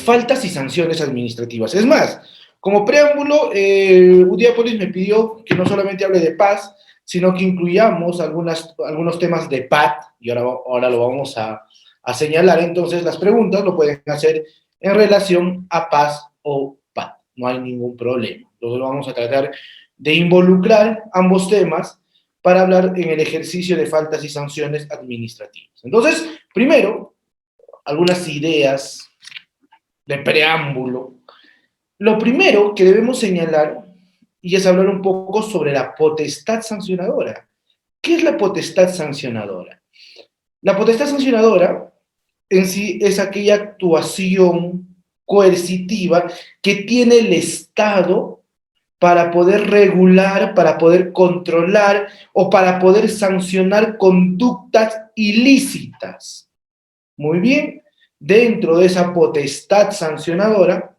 faltas y sanciones administrativas. Es más, como preámbulo, Udiápolis me pidió que no solamente hable de paz, sino que incluyamos algunos temas de PAT, y ahora lo vamos a señalar. Entonces, las preguntas lo pueden hacer en relación a paz o PAT, no hay ningún problema. Entonces, vamos a tratar de involucrar ambos temas para hablar en el ejercicio de faltas y sanciones administrativas. Entonces, primero, algunas ideas de preámbulo. Lo primero que debemos señalar y es hablar un poco sobre la potestad sancionadora. ¿Qué es la potestad sancionadora? La potestad sancionadora en sí es aquella actuación coercitiva que tiene el Estado para poder regular, para poder controlar o para poder sancionar conductas ilícitas. Muy bien, dentro de esa potestad sancionadora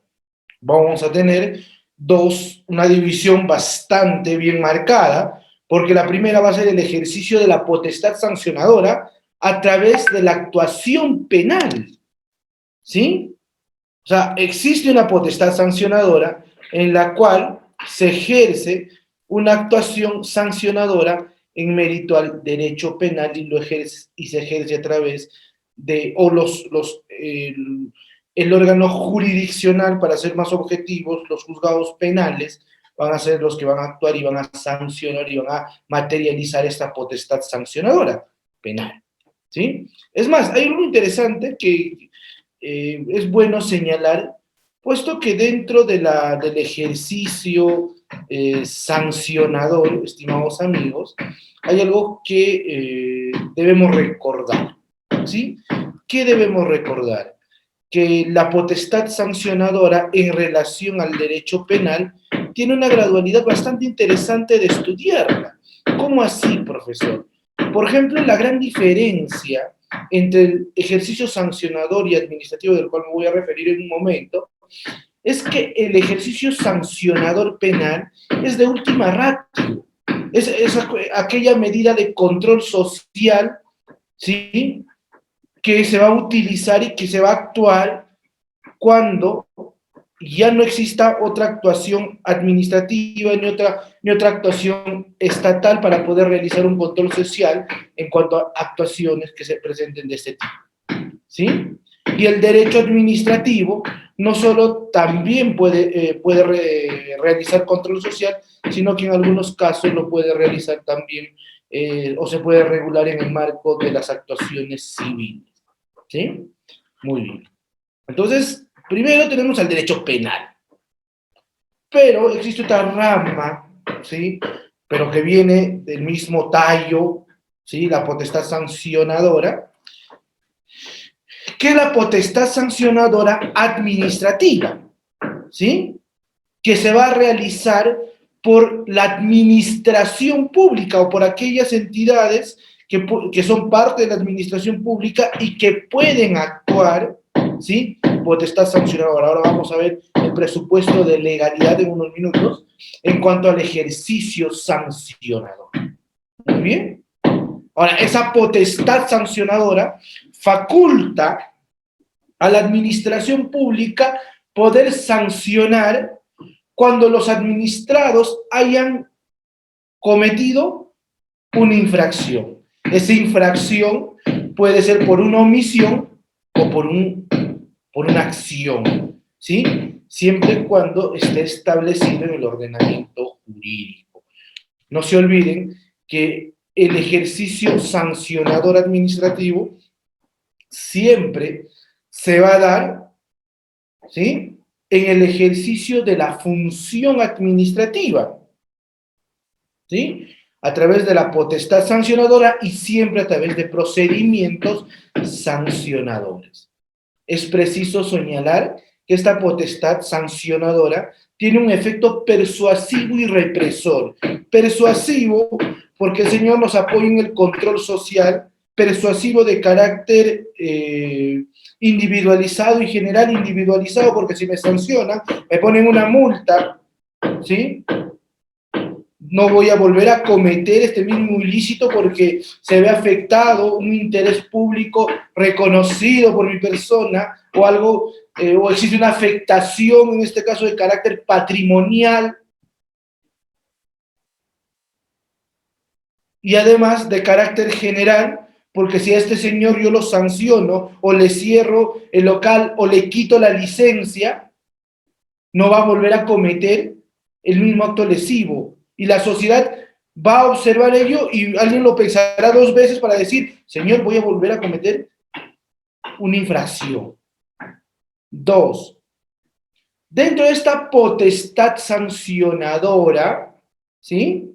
vamos a tener una división bastante bien marcada, porque la primera va a ser el ejercicio de la potestad sancionadora a través de la actuación penal, ¿sí? O sea, existe una potestad sancionadora en la cual se ejerce una actuación sancionadora en mérito al derecho penal y se ejerce a través de, el órgano jurisdiccional, para ser más objetivos, los juzgados penales van a ser los que van a actuar y van a sancionar y van a materializar esta potestad sancionadora penal, ¿sí? Es más, hay algo interesante que es bueno señalar, puesto que dentro del ejercicio sancionador, estimados amigos, hay algo que debemos recordar, ¿sí? ¿Qué debemos recordar? Que la potestad sancionadora en relación al derecho penal tiene una gradualidad bastante interesante de estudiarla. ¿Cómo así, profesor? Por ejemplo, la gran diferencia entre el ejercicio sancionador y administrativo, del cual me voy a referir en un momento, es que el ejercicio sancionador penal es de última ratio. Es aquella medida de control social, ¿sí?, que se va a utilizar y que se va a actuar cuando ya no exista otra actuación administrativa ni otra actuación estatal para poder realizar un control social en cuanto a actuaciones que se presenten de este tipo, ¿sí? Y el derecho administrativo no solo también puede realizar control social, sino que en algunos casos lo puede realizar también o se puede regular en el marco de las actuaciones civiles, ¿sí? Muy bien. Entonces, primero tenemos al derecho penal, pero existe otra rama, ¿sí?, pero que viene del mismo tallo, ¿sí?, la potestad sancionadora, que es la potestad sancionadora administrativa, ¿sí?, que se va a realizar por la administración pública o por aquellas entidades que son parte de la administración pública y que pueden actuar, ¿sí?, potestad sancionadora. Ahora vamos a ver el presupuesto de legalidad en unos minutos en cuanto al ejercicio sancionador. Muy bien. Ahora, esa potestad sancionadora faculta a la administración pública poder sancionar cuando los administrados hayan cometido una infracción. Esa infracción puede ser por una omisión o por una acción, ¿sí?, siempre y cuando esté establecido en el ordenamiento jurídico. No se olviden que el ejercicio sancionador administrativo siempre se va a dar, ¿sí?, en el ejercicio de la función administrativa, ¿sí?, a través de la potestad sancionadora y siempre a través de procedimientos sancionadores. Es preciso señalar que esta potestad sancionadora tiene un efecto persuasivo y represor. Persuasivo porque el Señor nos apoya en el control social, persuasivo de carácter individualizado y general individualizado, porque si me sancionan, me ponen una multa, ¿sí?, no voy a volver a cometer este mismo ilícito porque se ve afectado un interés público reconocido por mi persona o algo o existe una afectación, en este caso de carácter patrimonial, y además de carácter general, porque si a este señor yo lo sanciono, o le cierro el local, o le quito la licencia, no va a volver a cometer el mismo acto lesivo. Y la sociedad va a observar ello y alguien lo pensará dos veces para decir, señor, voy a volver a cometer una infracción. Dos, dentro de esta potestad sancionadora, ¿sí?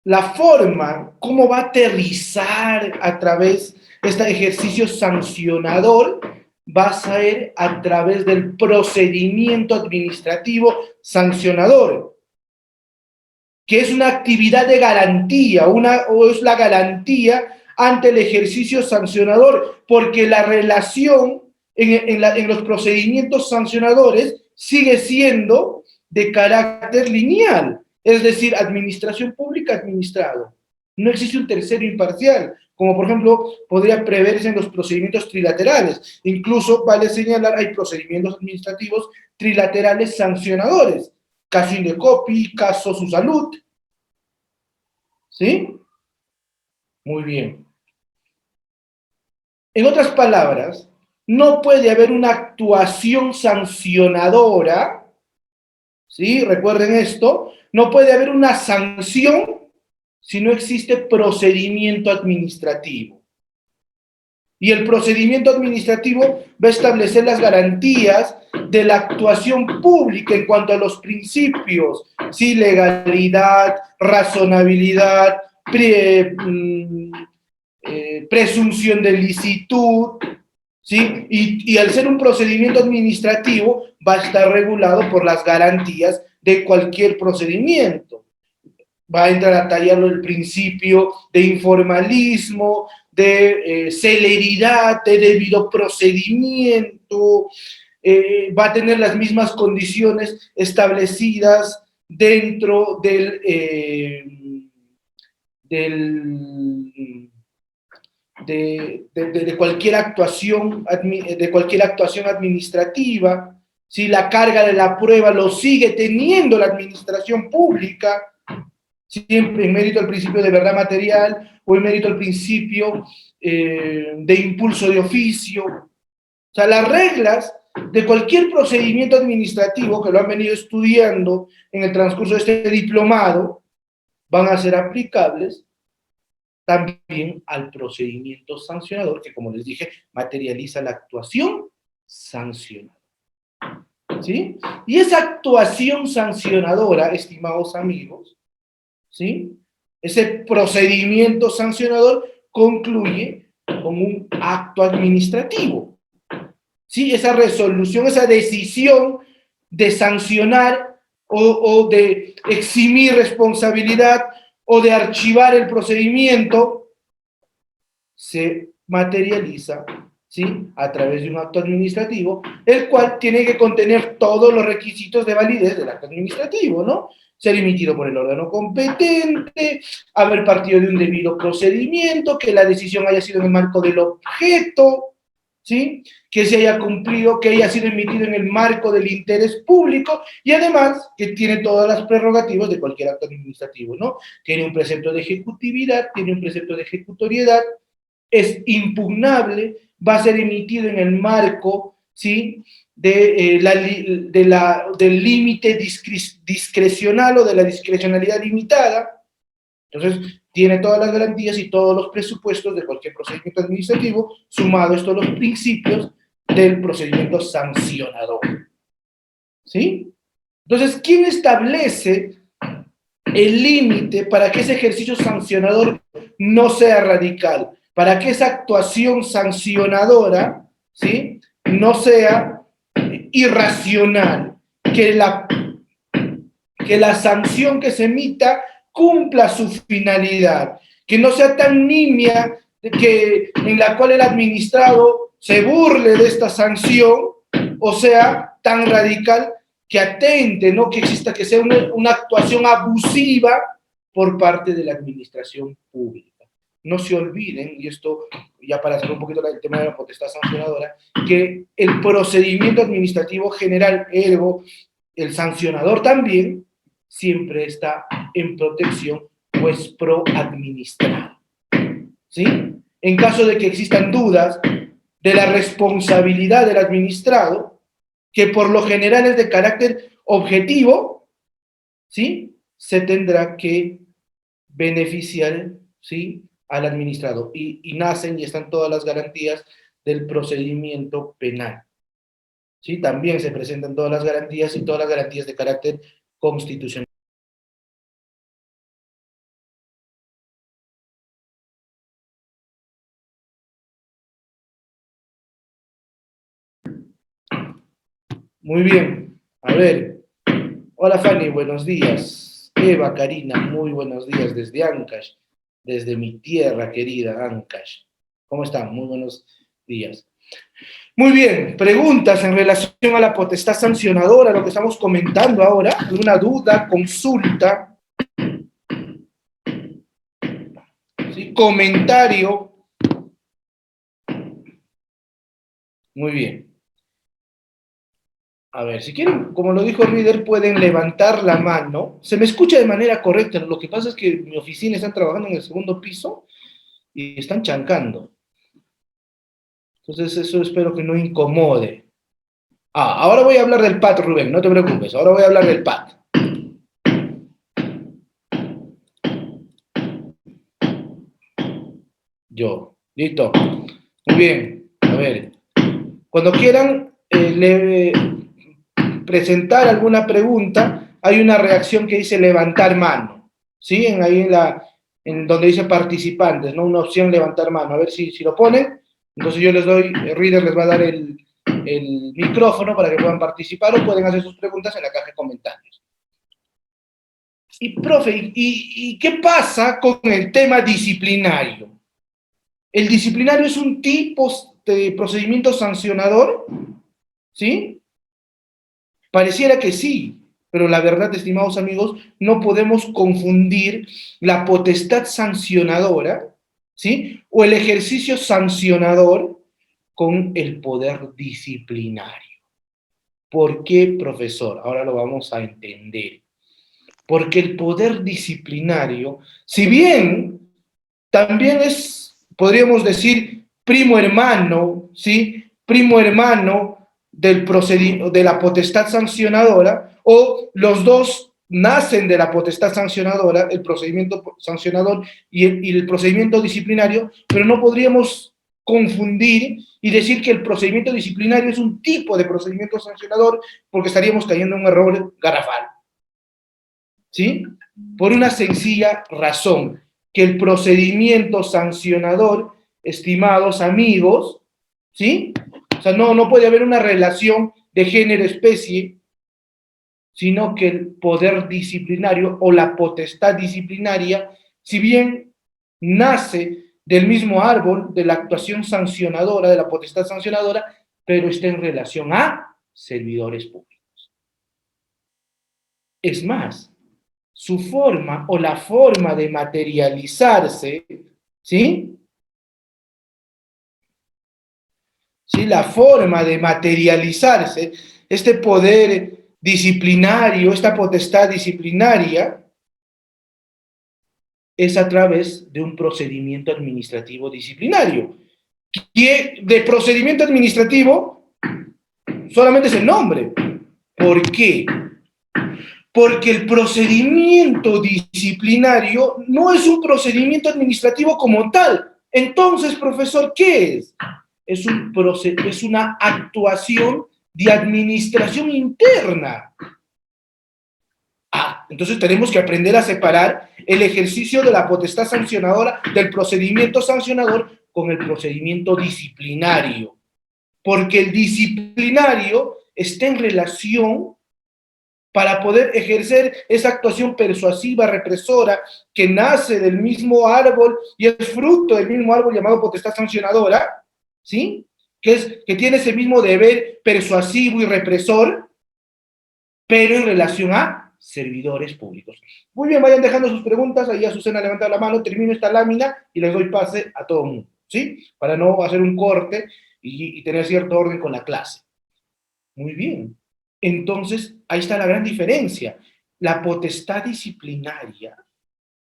La forma, cómo va a aterrizar a través de este ejercicio sancionador, va a ser a través del procedimiento administrativo sancionador, que es una actividad de garantía, o es la garantía ante el ejercicio sancionador, porque la relación en los procedimientos sancionadores sigue siendo de carácter lineal, es decir, administración pública, administrado. No existe un tercero imparcial, como por ejemplo podría preverse en los procedimientos trilaterales. Incluso vale señalar, hay procedimientos administrativos trilaterales sancionadores, caso Indecopi, caso Su Salud. ¿Sí? Muy bien. En otras palabras, no puede haber una actuación sancionadora, ¿sí? Recuerden esto, no puede haber una sanción si no existe procedimiento administrativo. Y el procedimiento administrativo va a establecer las garantías de la actuación pública en cuanto a los principios, ¿sí? Legalidad, razonabilidad, presunción de licitud, ¿sí? Y al ser un procedimiento administrativo, va a estar regulado por las garantías de cualquier procedimiento. Va a entrar a tallarlo el principio de informalismo, de celeridad, de debido procedimiento, va a tener las mismas condiciones establecidas dentro de cualquier actuación administrativa. Si la carga de la prueba lo sigue teniendo la administración pública, siempre en mérito al principio de verdad material o en mérito al principio de impulso de oficio. O sea, las reglas de cualquier procedimiento administrativo que lo han venido estudiando en el transcurso de este diplomado van a ser aplicables también al procedimiento sancionador, que como les dije, materializa la actuación sancionadora. ¿Sí? Y esa actuación sancionadora, estimados amigos, ¿sí? Ese procedimiento sancionador concluye con un acto administrativo. ¿Sí? Esa resolución, esa decisión de sancionar o de eximir responsabilidad o de archivar el procedimiento, se materializa, ¿sí? A través de un acto administrativo, el cual tiene que contener todos los requisitos de validez del acto administrativo, ¿no? Ser emitido por el órgano competente, haber partido de un debido procedimiento, que la decisión haya sido en el marco del objeto, ¿sí? Que se haya cumplido, que haya sido emitido en el marco del interés público y además que tiene todas las prerrogativas de cualquier acto administrativo, ¿no? Tiene un precepto de ejecutividad, tiene un precepto de ejecutoriedad, es impugnable, va a ser emitido en el marco, ¿sí? Del límite discrecional o de la discrecionalidad limitada. Entonces, tiene todas las garantías y todos los presupuestos de cualquier procedimiento administrativo, sumado a estos los principios del procedimiento sancionador. ¿Sí? Entonces, ¿quién establece el límite para que ese ejercicio sancionador no sea radical? Para que esa actuación sancionadora, ¿sí? No sea irracional, que la sanción que se emita cumpla su finalidad, que no sea tan nimia en la cual el administrado se burle de esta sanción, o sea tan radical que atente, ¿no? Que exista, que sea una actuación abusiva por parte de la administración pública. no se olviden, y esto ya para hacer un poquito el tema de la potestad sancionadora, que el procedimiento administrativo general, ergo, el sancionador también, siempre está en protección o es pro-administrado. ¿Sí? En caso de que existan dudas de la responsabilidad del administrado, que por lo general es de carácter objetivo, ¿sí? Se tendrá que beneficiar, ¿sí?, al administrado. Y nacen y están todas las garantías del procedimiento penal. ¿Sí? También se presentan todas las garantías y todas las garantías de carácter constitucional. Muy bien. A ver. Hola Fanny, buenos días. Eva, Karina, muy buenos días desde Ancash, desde mi tierra querida, Ancash. ¿Cómo están? Muy buenos días. Muy bien, preguntas en relación a la potestad sancionadora, lo que estamos comentando ahora. ¿Alguna duda, consulta? ¿Sí? Comentario. Muy bien. A ver, si quieren, como lo dijo Reader, pueden levantar la mano. Se me escucha de manera correcta. Lo que pasa es que mi oficina está trabajando en el segundo piso y están chancando. Entonces eso espero que no incomode. Ahora voy a hablar del PAT, Rubén, no te preocupes. Ahora voy a hablar del PAT. Listo. Muy bien. A ver. Cuando quieran presentar alguna pregunta, hay una reacción que dice levantar mano. ¿Sí? En donde dice participantes, ¿no? Una opción levantar mano. A ver si lo ponen. Entonces yo les doy, Reader les va a dar el micrófono para que puedan participar o pueden hacer sus preguntas en la caja de comentarios. Y, profe, ¿y qué pasa con el tema disciplinario? ¿El disciplinario es un tipo de procedimiento sancionador? ¿Sí? Pareciera que sí, pero la verdad, estimados amigos, no podemos confundir la potestad sancionadora, ¿sí?, o el ejercicio sancionador con el poder disciplinario. ¿Por qué, profesor? Ahora lo vamos a entender. Porque el poder disciplinario, si bien también es, podríamos decir, primo hermano, ¿sí? Primo hermano de la potestad sancionadora, o los dos nacen de la potestad sancionadora, el procedimiento sancionador y el procedimiento disciplinario, pero no podríamos confundir y decir que el procedimiento disciplinario es un tipo de procedimiento sancionador porque estaríamos cayendo en un error garrafal. ¿Sí? Por una sencilla razón, que el procedimiento sancionador, estimados amigos, ¿sí? O sea, no puede haber una relación de género-especie, sino que el poder disciplinario o la potestad disciplinaria, si bien nace del mismo árbol de la actuación sancionadora, de la potestad sancionadora, pero está en relación a servidores públicos. Es más, su forma o la forma de materializarse, ¿sí? ¿Sí? La forma de materializarse, este poder disciplinario, esta potestad disciplinaria, es a través de un procedimiento administrativo disciplinario. Que de procedimiento administrativo solamente es el nombre. ¿Por qué? Porque el procedimiento disciplinario no es un procedimiento administrativo como tal. Entonces, profesor, ¿qué es? Es una actuación de administración interna. Entonces tenemos que aprender a separar el ejercicio de la potestad sancionadora del procedimiento sancionador con el procedimiento disciplinario. Porque el disciplinario está en relación para poder ejercer esa actuación persuasiva, represora, que nace del mismo árbol y es fruto del mismo árbol llamado potestad sancionadora, ¿sí? Que tiene ese mismo deber persuasivo y represor, pero en relación a servidores públicos. Muy bien, vayan dejando sus preguntas. Ahí Azucena ha levantado la mano. Termino esta lámina y les doy pase a todo el mundo, ¿sí? Para no hacer un corte y tener cierto orden con la clase. Muy bien. Entonces, ahí está la gran diferencia. La potestad disciplinaria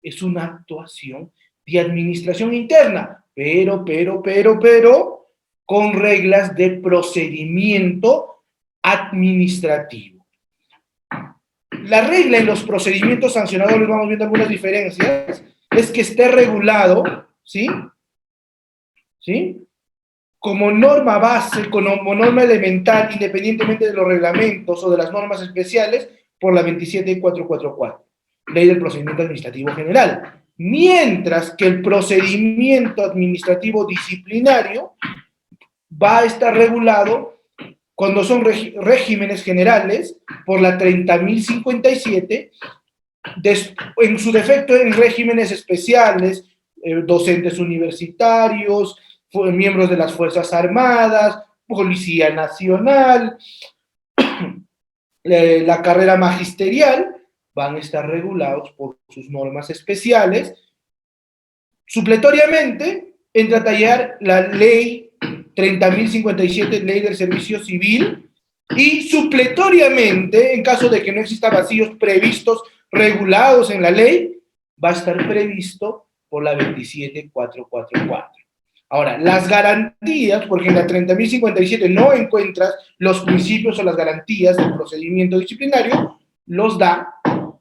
es una actuación de administración interna, pero, con reglas de procedimiento administrativo. La regla en los procedimientos sancionadores, vamos viendo algunas diferencias, es que esté regulado, ¿sí? ¿Sí? Como norma base, como norma elemental, independientemente de los reglamentos o de las normas especiales, por la 27444, Ley del Procedimiento Administrativo General. Mientras que el procedimiento administrativo disciplinario va a estar regulado cuando son regímenes generales por la 30.057, en su defecto en regímenes especiales, docentes universitarios, miembros de las Fuerzas Armadas, Policía Nacional, la carrera magisterial, van a estar regulados por sus normas especiales. Supletoriamente, entra a tallar la ley 30.057, ley del servicio civil, y supletoriamente, en caso de que no existan vacíos previstos, regulados en la ley, va a estar previsto por la 27444. Ahora, las garantías, porque en la 30.057 no encuentras los principios o las garantías del procedimiento disciplinario, los da,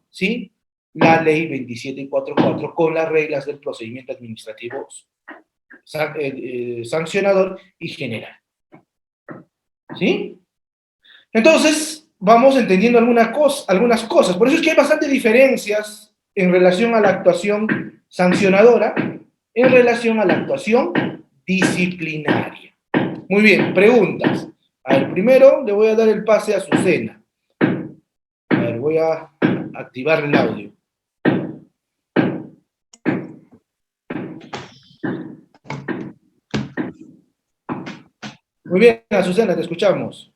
¿sí?, la ley 27444 con las reglas del procedimiento administrativo sancionador y general. ¿Sí? Entonces, vamos entendiendo algunas cosas. Por eso es que hay bastantes diferencias en relación a la actuación sancionadora, en relación a la actuación disciplinaria. Muy bien, preguntas. A ver, primero le voy a dar el pase a Azucena. A ver, voy a activar el audio. Muy bien, Azucena, te escuchamos.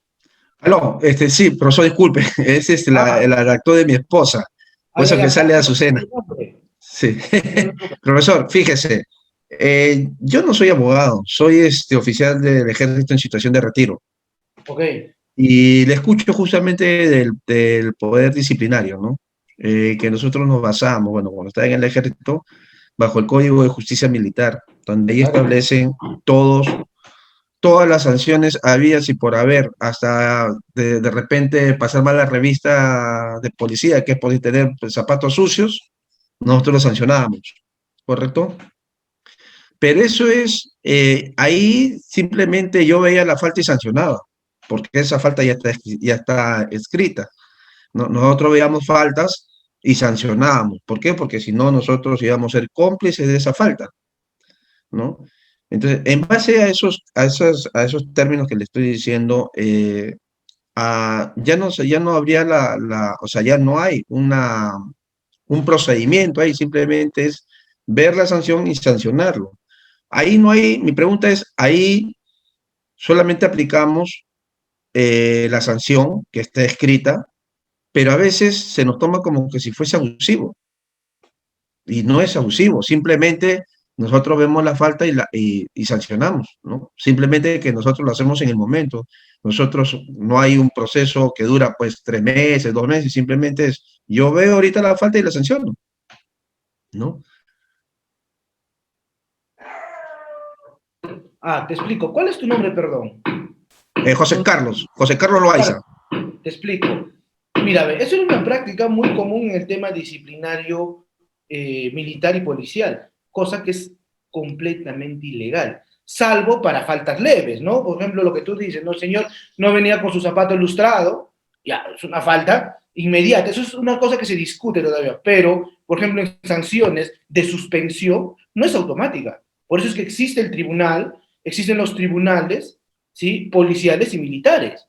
Aló, sí, profesor, disculpe, es el actor de mi esposa, por eso que sale Azucena. Sí. Profesor, fíjese, yo no soy abogado, soy oficial del ejército en situación de retiro. Ok. Y le escucho justamente del poder disciplinario, ¿no? Que nosotros nos basamos, bueno, cuando está en el ejército, bajo el Código de Justicia Militar, donde ahí establecen todas las sanciones habidas y por haber, hasta de repente pasar mal la revista de policía, que es por tener zapatos sucios, nosotros lo sancionábamos, ¿correcto? Pero eso es, ahí simplemente yo veía la falta y sancionaba, porque esa falta ya está escrita. Nosotros veíamos faltas y sancionábamos. ¿Por qué? Porque si no, nosotros íbamos a ser cómplices de esa falta, ¿no? Entonces, en base a esos términos que le estoy diciendo, ya no habría o sea, ya no hay un procedimiento ahí, simplemente es ver la sanción y sancionarlo. Ahí no hay, mi pregunta es, ahí solamente aplicamos la sanción que está escrita, pero a veces se nos toma como que si fuese abusivo, y no es abusivo, simplemente nosotros vemos la falta y sancionamos, ¿no? Simplemente que nosotros lo hacemos en el momento. Nosotros no hay un proceso que dura pues 3 meses, 2 meses, simplemente es, yo veo ahorita la falta y la sanciono, ¿no? Te explico. ¿Cuál es tu nombre, perdón? José Carlos Loaiza. Te explico. Mira, eso es una práctica muy común en el tema disciplinario militar y policial, cosa que es completamente ilegal, salvo para faltas leves, ¿no? Por ejemplo, lo que tú dices, ¿no? El señor no venía con su zapato ilustrado, ya, es una falta inmediata, eso es una cosa que se discute todavía, pero, por ejemplo, en sanciones de suspensión no es automática. Por eso es que existe el tribunal, existen los tribunales, ¿sí?, policiales y militares.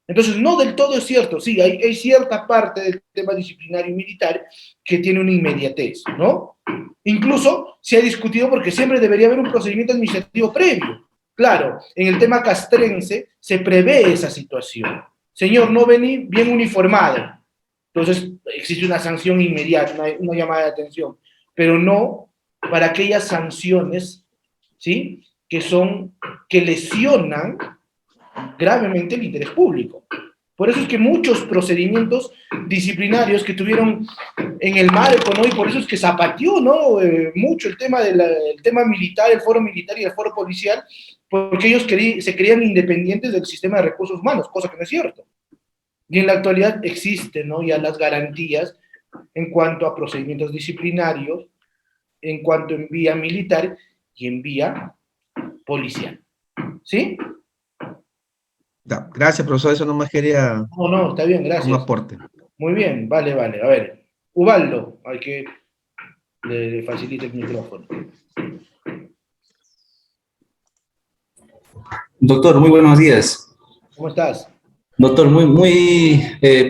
Entonces, no del todo es cierto, sí, hay cierta parte del tema disciplinario y militar que tiene una inmediatez, ¿no? Incluso se ha discutido porque siempre debería haber un procedimiento administrativo previo. Claro, en el tema castrense se prevé esa situación. Señor, no vení bien uniformado, Entonces existe una sanción inmediata, una llamada de atención, pero no para aquellas sanciones, ¿sí?, que lesionan gravemente el interés público. Por eso es que muchos procedimientos disciplinarios que tuvieron en el marco, ¿no? Y por eso es que zapateó, ¿no? Mucho el tema militar, el foro militar y el foro policial, porque ellos se creían independientes del sistema de recursos humanos, cosa que no es cierto. Y en la actualidad existen, ¿no?, ya las garantías en cuanto a procedimientos disciplinarios, en cuanto en vía militar y en vía policial. ¿Sí? Ya, gracias, profesor, eso nomás quería No, no, está bien, un gracias. aporte. Muy bien, vale. A ver, Ubaldo, hay que le facilite el micrófono. Doctor, muy buenos días. ¿Cómo estás? Doctor,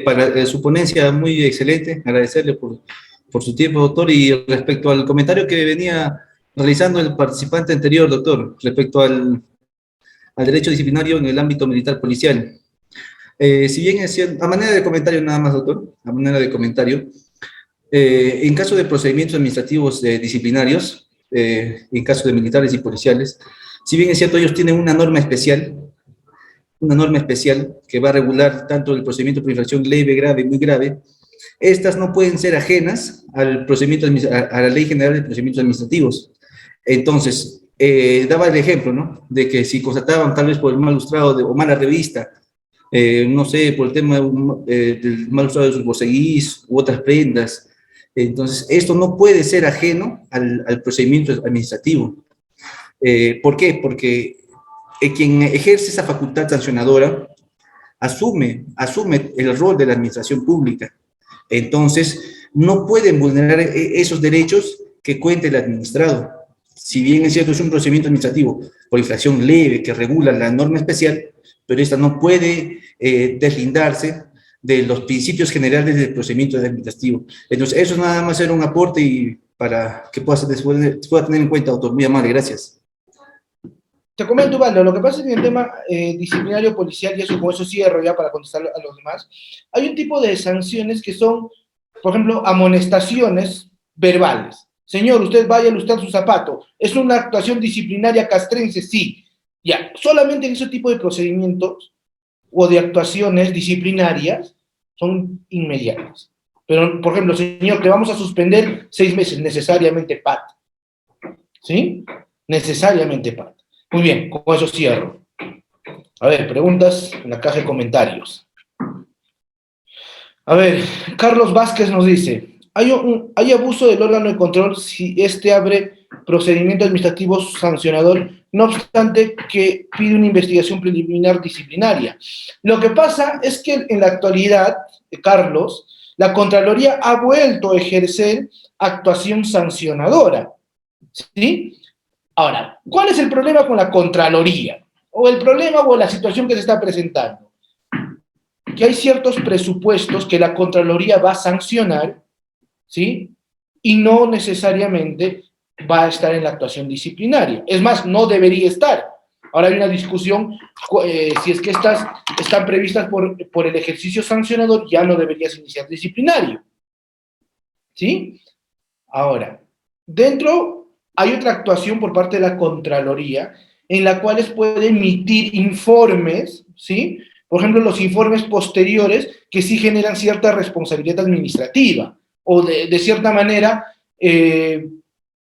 para su ponencia muy excelente. Agradecerle por su tiempo, doctor. Y respecto al comentario que venía realizando el participante anterior, doctor, respecto al derecho disciplinario en el ámbito militar policial. Si bien es cierto, a manera de comentario nada más, doctor, a manera de comentario, en caso de procedimientos administrativos disciplinarios, en caso de militares y policiales, si bien es cierto, ellos tienen una norma especial que va a regular tanto el procedimiento por infracción leve, grave, muy grave. Estas no pueden ser ajenas al procedimiento, a la Ley General de Procedimientos Administrativos. Entonces, daba el ejemplo, ¿no?, de que si constataban tal vez por el mal lustrado o mala revista, no sé, por el tema del mal lustrado de sus borceguís u otras prendas, entonces esto no puede ser ajeno al procedimiento administrativo. ¿Por qué? Porque quien ejerce esa facultad sancionadora asume el rol de la administración pública. Entonces, no pueden vulnerar esos derechos que cuente el administrado. Si bien es cierto, es un procedimiento administrativo por infracción leve que regula la norma especial, pero esta no puede deslindarse de los principios generales del procedimiento administrativo. Entonces, eso nada más era un aporte y para que pueda tener en cuenta, doctor. Muy amable, gracias. Te comento, Ubaldo, lo que pasa es que en el tema disciplinario policial, y eso con eso cierro ya para contestar a los demás, hay un tipo de sanciones que son, por ejemplo, amonestaciones verbales. Señor, usted vaya a lustrar su zapato. ¿Es una actuación disciplinaria castrense? Sí. Ya, solamente en ese tipo de procedimientos o de actuaciones disciplinarias son inmediatas. Pero, por ejemplo, señor, te vamos a suspender 6 meses, necesariamente PAT. ¿Sí? Necesariamente PAT. Muy bien, con eso cierro. A ver, preguntas en la caja de comentarios. A ver, Carlos Vázquez nos dice, ¿hay abuso del órgano de control si éste abre procedimiento administrativo sancionador, no obstante que pide una investigación preliminar disciplinaria? Lo que pasa es que en la actualidad, Carlos, la Contraloría ha vuelto a ejercer actuación sancionadora, ¿sí? Ahora, ¿cuál es el problema con la Contraloría? O el problema o la situación que se está presentando. Que hay ciertos presupuestos que la Contraloría va a sancionar, ¿sí? Y no necesariamente va a estar en la actuación disciplinaria. Es más, no debería estar. Ahora hay una discusión, si es que estas están previstas por el ejercicio sancionador, ya no deberías iniciar disciplinario. ¿Sí? Ahora, hay otra actuación por parte de la Contraloría en la cual puede emitir informes, ¿sí? Por ejemplo, los informes posteriores que sí generan cierta responsabilidad administrativa o de cierta manera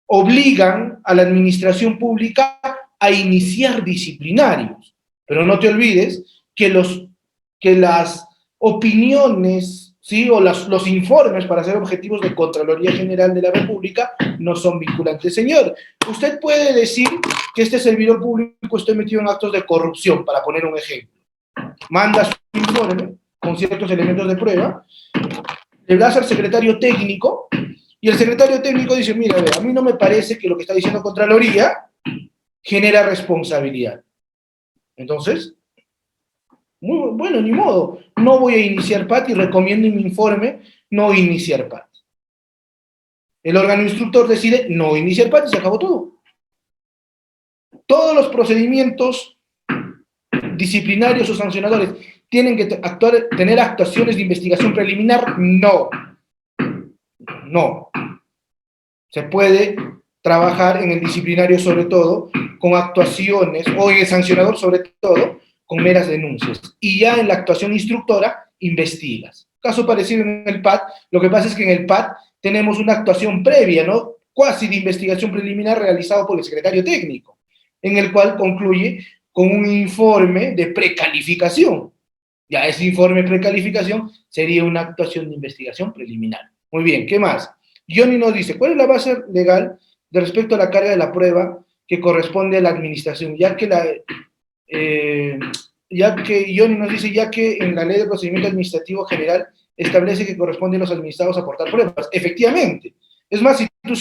obligan a la administración pública a iniciar disciplinarios. Pero no te olvides que las opiniones, ¿sí?, o los informes para ser objetivos de Contraloría General de la República no son vinculantes. Señor, usted puede decir que este servidor público esté metido en actos de corrupción, para poner un ejemplo. Manda su informe con ciertos elementos de prueba, le das al secretario técnico, y el secretario técnico dice, mira, a mí no me parece que lo que está diciendo Contraloría genera responsabilidad. Entonces, muy bueno, ni modo, no voy a iniciar PAT y recomiendo en mi informe no iniciar PAT. El órgano instructor decide no iniciar PAT y se acabó todo. Todos los procedimientos disciplinarios o sancionadores ¿Tienen que tener actuaciones de investigación preliminar? No. No. Se puede trabajar en el disciplinario sobre todo con actuaciones, o en el sancionador sobre todo, con meras denuncias. Y ya en la actuación instructora, investigas. Caso parecido en el PAD, lo que pasa es que en el PAD tenemos una actuación previa, ¿no? Cuasi de investigación preliminar realizado por el secretario técnico, en el cual concluye con un informe de precalificación. Ya ese informe de precalificación sería una actuación de investigación preliminar. Muy bien, ¿qué más? Johnny nos dice, ¿cuál es la base legal de respecto a la carga de la prueba que corresponde a la administración? Ya que Johnny nos dice, ya que en la ley de procedimiento administrativo general establece que corresponde a los administrados aportar pruebas. Efectivamente. Es más, si tú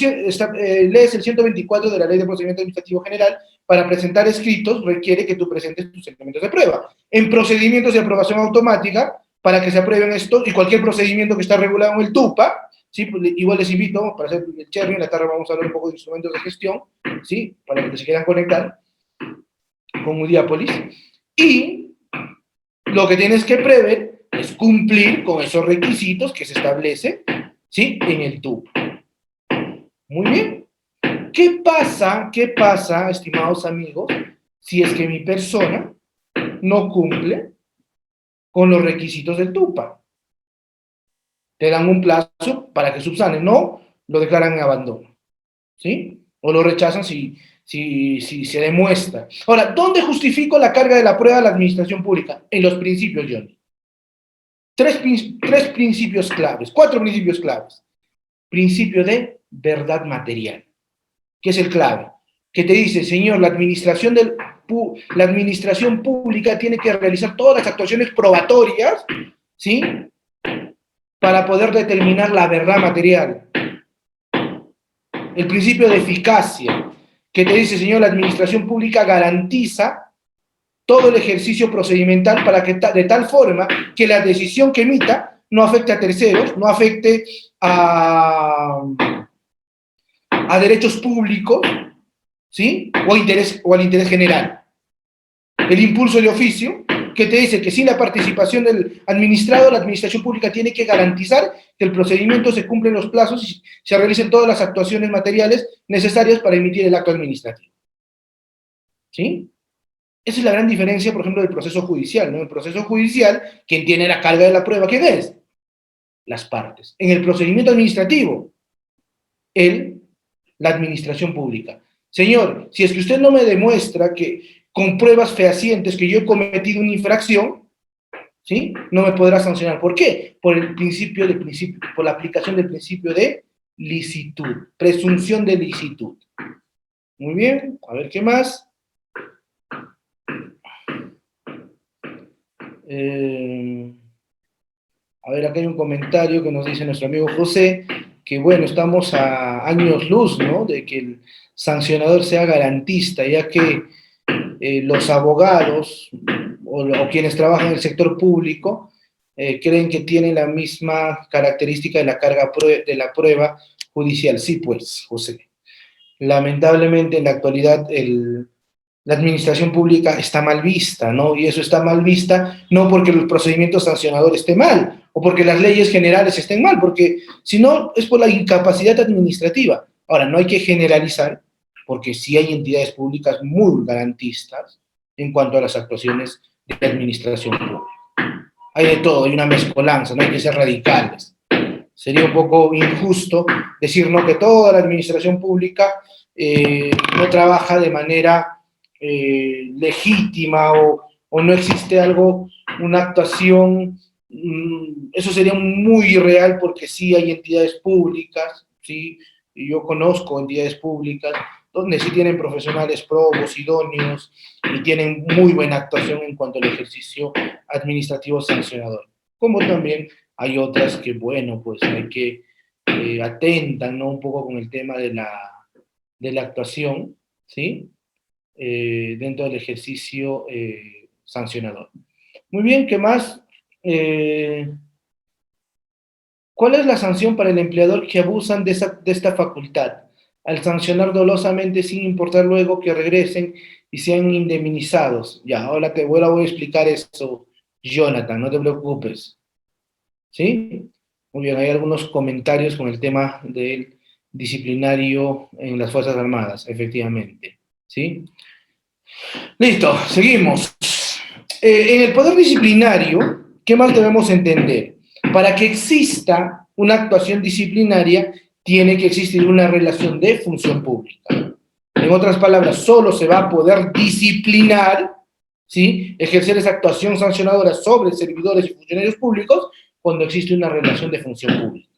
lees el 124 de la ley de procedimiento administrativo general, para presentar escritos requiere que tú presentes tus elementos de prueba. En procedimientos de aprobación automática, para que se aprueben estos, y cualquier procedimiento que está regulado en el TUPA, ¿sí? Igual les invito, para hacer el cherry, en la tarde vamos a hablar un poco de instrumentos de gestión, ¿sí? Para que se quieran conectar con Udiápolis. Y lo que tienes que prever es cumplir con esos requisitos que se establecen, ¿sí? En el TUPA. Muy bien. ¿Qué pasa, estimados amigos, si es que mi persona no cumple con los requisitos del TUPA? Te dan un plazo para que subsane, no lo declaran en abandono, ¿sí? O lo rechazan si se demuestra. Ahora, ¿dónde justifico la carga de la prueba de la administración pública? En los principios, Johnny. Tres principios claves, 4 principios claves. Principio de verdad material, que es el clave, que te dice, señor, la administración pública tiene que realizar todas las actuaciones probatorias, ¿sí? Para poder determinar la verdad material. El principio de eficacia, que te dice, señor, la administración pública garantiza todo el ejercicio procedimental para que de tal forma que la decisión que emita no afecte a terceros, no afecte a derechos públicos, ¿sí? O al interés general. El impulso de oficio, que te dice que sin la participación del administrado, la administración pública tiene que garantizar que el procedimiento se cumplen los plazos y se realicen todas las actuaciones materiales necesarias para emitir el acto administrativo. ¿Sí? Esa es la gran diferencia, por ejemplo, del proceso judicial, ¿no? En el proceso judicial, ¿quién tiene la carga de la prueba? ¿Quién es? Las partes. En el procedimiento administrativo, la administración pública. Señor, si es que usted no me demuestra que con pruebas fehacientes que yo he cometido una infracción, ¿sí? No me podrá sancionar. ¿Por qué? Por la aplicación del principio de licitud, presunción de licitud. Muy bien, a ver qué más. A ver, acá hay un comentario que nos dice nuestro amigo José, que bueno, estamos a años luz, ¿no? De que el sancionador sea garantista, ya que los abogados o quienes trabajan en el sector público creen que tienen la misma característica de la carga de la prueba judicial. Sí, pues, José. Lamentablemente, en la actualidad, la administración pública está mal vista, ¿no? Y eso está mal vista no porque el procedimiento sancionador esté mal o porque las leyes generales estén mal, porque si no es por la incapacidad administrativa. Ahora, no hay que generalizar, porque sí hay entidades públicas muy garantistas en cuanto a las actuaciones de administración pública. Hay de todo, hay una mezcolanza, no hay que ser radicales. Sería un poco injusto decir, no, que toda la administración pública no trabaja de manera legítima o no existe algo, una actuación, eso sería muy irreal porque sí hay entidades públicas, ¿sí? Y yo conozco entidades públicas donde sí tienen profesionales probos, idóneos y tienen muy buena actuación en cuanto al ejercicio administrativo sancionador. Como también hay otras que, bueno, pues hay que atentan, ¿no? Un poco con el tema de la actuación, ¿sí? Dentro del ejercicio sancionador. Muy bien, ¿qué más? ¿Cuál es la sanción para el empleador que abusan de esta facultad? Al sancionar dolosamente sin importar luego que regresen y sean indemnizados. Ya, ahora voy a explicar eso, Jonathan, no te preocupes. ¿Sí? Muy bien, hay algunos comentarios con el tema del disciplinario en las Fuerzas Armadas, efectivamente. ¿Sí? Listo, seguimos. En el poder disciplinario, ¿qué más debemos entender? Para que exista una actuación disciplinaria, tiene que existir una relación de función pública. En otras palabras, solo se va a poder disciplinar, ¿sí?, ejercer esa actuación sancionadora sobre servidores y funcionarios públicos cuando existe una relación de función pública.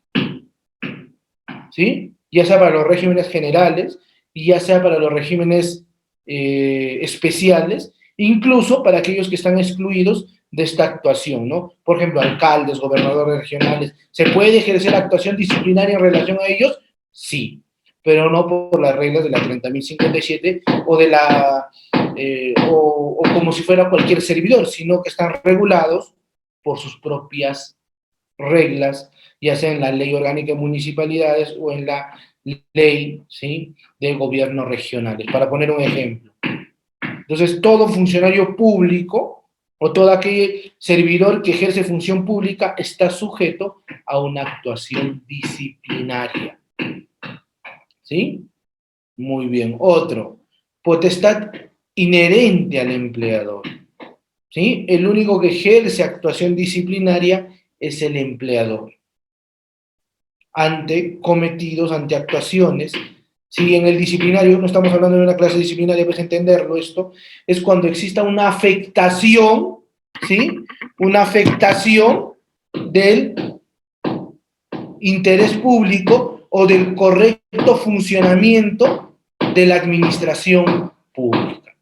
¿Sí? Ya sea para los regímenes generales y ya sea para los regímenes especiales, incluso para aquellos que están excluidos de esta actuación, ¿no? Por ejemplo, alcaldes, gobernadores regionales. ¿Se puede ejercer actuación disciplinaria en relación a ellos? Sí, pero no por las reglas de la 30.057 o de la o como si fuera cualquier servidor, sino que están regulados por sus propias reglas, ya sea en la Ley Orgánica de Municipalidades o en la ley, ¿sí?, de gobiernos regionales, para poner un ejemplo. Entonces, todo funcionario público o todo aquel servidor que ejerce función pública está sujeto a una actuación disciplinaria. ¿Sí? Muy bien. Otro, potestad inherente al empleador. ¿Sí? El único que ejerce actuación disciplinaria es el empleador ante cometidos, ante actuaciones. Si en el disciplinario, no estamos hablando de una clase disciplinaria, pues entenderlo esto, es cuando exista una afectación, ¿sí? Una afectación del interés público o del correcto funcionamiento de la administración pública.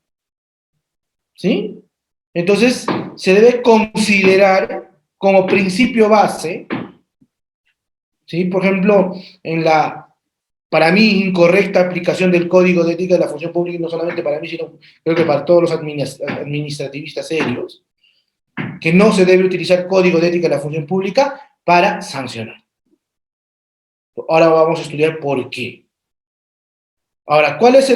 ¿Sí? Entonces, se debe considerar como principio base, ¿sí? Por ejemplo, en la, para mí, incorrecta aplicación del Código de Ética de la Función Pública, y no solamente para mí, sino creo que para todos los administrativistas serios, que no se debe utilizar Código de Ética de la Función Pública para sancionar. Ahora vamos a estudiar por qué. Ahora, ¿cuál es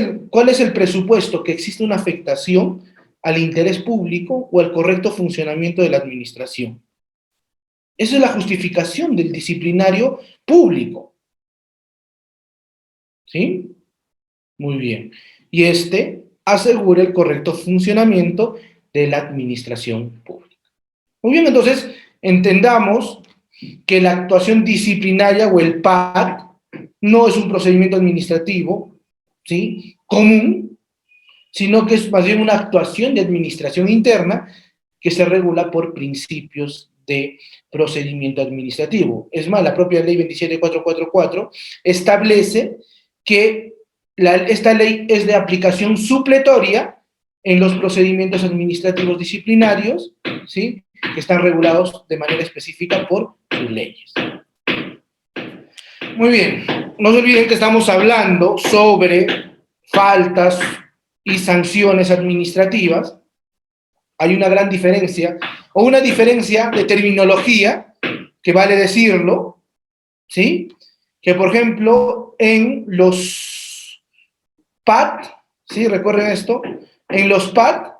el presupuesto? Que existe una afectación al interés público o al correcto funcionamiento de la administración. Esa es la justificación del disciplinario público. ¿Sí? Muy bien. Y este asegura el correcto funcionamiento de la administración pública. Muy bien, entonces, entendamos que la actuación disciplinaria o el PAD no es un procedimiento administrativo, ¿sí?, común, sino que es más bien una actuación de administración interna que se regula por principios de procedimiento administrativo. Es más, la propia ley 27444 establece que esta ley es de aplicación supletoria en los procedimientos administrativos disciplinarios, ¿sí?, que están regulados de manera específica por sus leyes. Muy bien, no se olviden que estamos hablando sobre faltas y sanciones administrativas. Hay una gran diferencia, o una diferencia de terminología, que vale decirlo, ¿sí? Que, por ejemplo, en los PAD, ¿sí? Recuerden esto, en los PAD,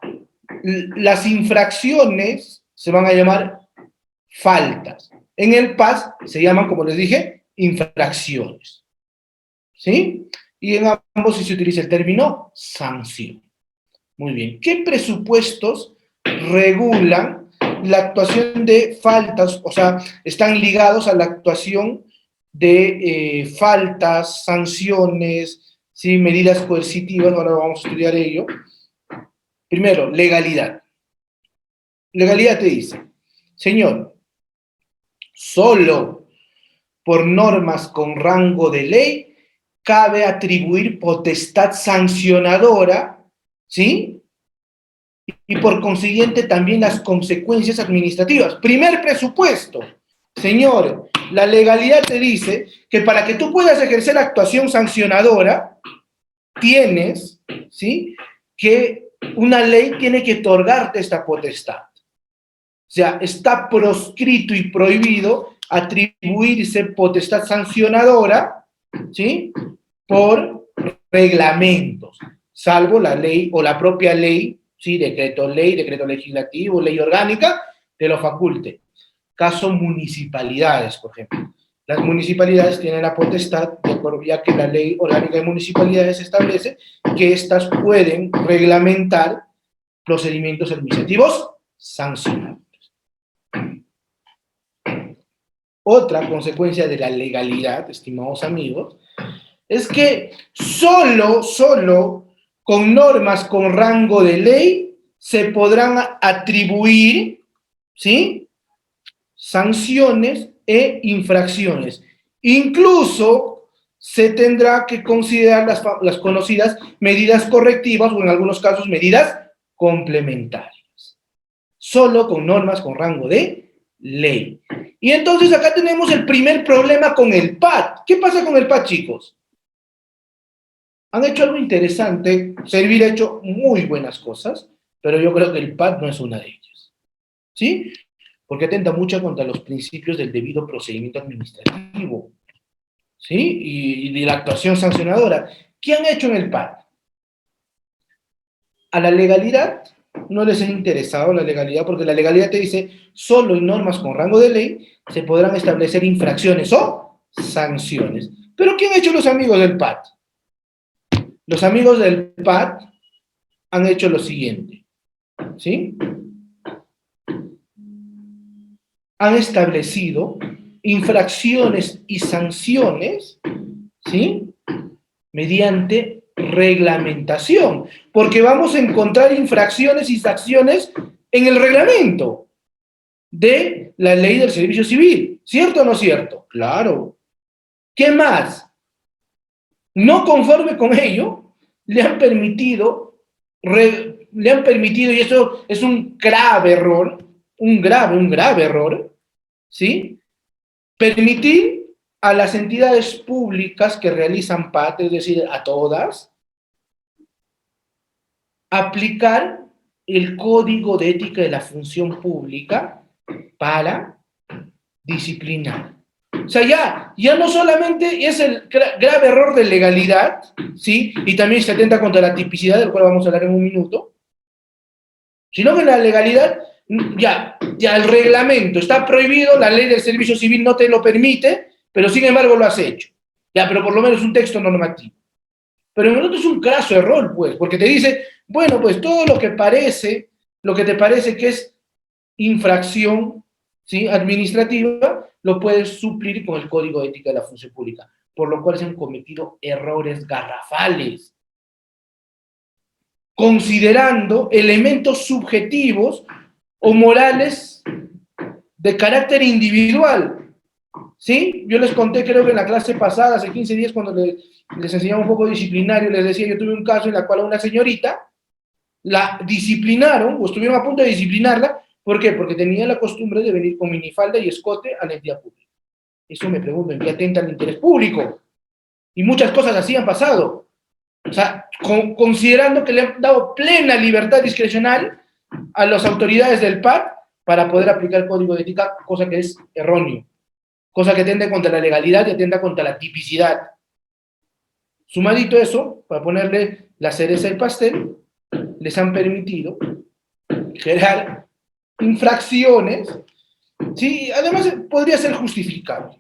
las infracciones se van a llamar faltas. En el PAS se llaman, como les dije, infracciones. ¿Sí? Y en ambos se utiliza el término sanción. Muy bien. ¿Qué presupuestos regulan la actuación de faltas? O sea, están ligados a la actuación de faltas, sanciones, ¿sí?, medidas coercitivas. Ahora vamos a estudiar ello. Primero, legalidad. Legalidad te dice, señor, solo por normas con rango de ley cabe atribuir potestad sancionadora, ¿sí?, y por consiguiente también las consecuencias administrativas. Primer presupuesto, señor, la legalidad te dice que para que tú puedas ejercer actuación sancionadora, tienes, ¿sí?, que una ley tiene que otorgarte esta potestad. O sea, está proscrito y prohibido atribuirse potestad sancionadora, ¿sí?, por reglamentos, salvo la ley o la propia ley, ¿sí?, decreto ley, decreto legislativo, ley orgánica, te lo faculte. Caso municipalidades, por ejemplo. Las municipalidades tienen la potestad, de acuerdo, ya que la ley orgánica de municipalidades establece que éstas pueden reglamentar procedimientos administrativos sancionables. Otra consecuencia de la legalidad, estimados amigos, es que solo con normas con rango de ley se podrán atribuir, ¿sí?, sanciones e infracciones. Incluso se tendrá que considerar las conocidas medidas correctivas o en algunos casos medidas complementarias. Solo con normas con rango de ley. Y entonces acá tenemos el primer problema con el PAT. ¿Qué pasa con el PAT, chicos? Han hecho algo interesante, Servir ha hecho muy buenas cosas, pero yo creo que el PAT no es una de ellas. ¿Sí? Porque atenta mucho contra los principios del debido procedimiento administrativo, ¿sí? Y de la actuación sancionadora. ¿Qué han hecho en el PAT? A la legalidad no les ha interesado la legalidad, porque la legalidad te dice, solo en normas con rango de ley se podrán establecer infracciones o sanciones. ¿Pero qué han hecho los amigos del PAT? Los amigos del PAT han hecho lo siguiente, ¿sí? Han establecido infracciones y sanciones, ¿sí?, mediante reglamentación, porque vamos a encontrar infracciones y sanciones en el reglamento de la ley del servicio civil, ¿cierto o no cierto? Claro. ¿Qué más? No conforme con ello, le han permitido, y eso es un grave error, un grave error, ¿sí?, permitir a las entidades públicas que realizan PAT, es decir, a todas, aplicar el Código de Ética de la Función Pública para disciplinar. O sea, ya no solamente es el grave error de legalidad, ¿sí?, y también se atenta contra la tipicidad, del cual vamos a hablar en un minuto, sino que la legalidad, ya el reglamento está prohibido, la ley del servicio civil no te lo permite, pero sin embargo lo has hecho. Ya, pero por lo menos un texto normativo. Pero en el otro es un craso error, pues, porque te dice, bueno, pues todo lo que te parece que es infracción, ¿sí?, administrativa, lo puedes suplir con el Código de Ética de la Función Pública, por lo cual se han cometido errores garrafales, considerando elementos subjetivos o morales de carácter individual, ¿sí? Yo les conté, creo que en la clase pasada, hace 15 días, cuando les enseñaba un poco disciplinario, les decía, yo tuve un caso en la cual a una señorita la disciplinaron, o estuvieron a punto de disciplinarla. ¿Por qué? Porque tenía la costumbre de venir con minifalda y escote a la entidad pública. Eso me pregunto, ¿en qué atenta al interés público? Y muchas cosas así han pasado. O sea, considerando que le han dado plena libertad discrecional a las autoridades del PAT para poder aplicar el Código de Ética, cosa que es erróneo, cosa que atenta contra la legalidad y atenta contra la tipicidad. Sumadito eso, para ponerle la cereza del pastel, les han permitido generar infracciones, sí, además podría ser justificable,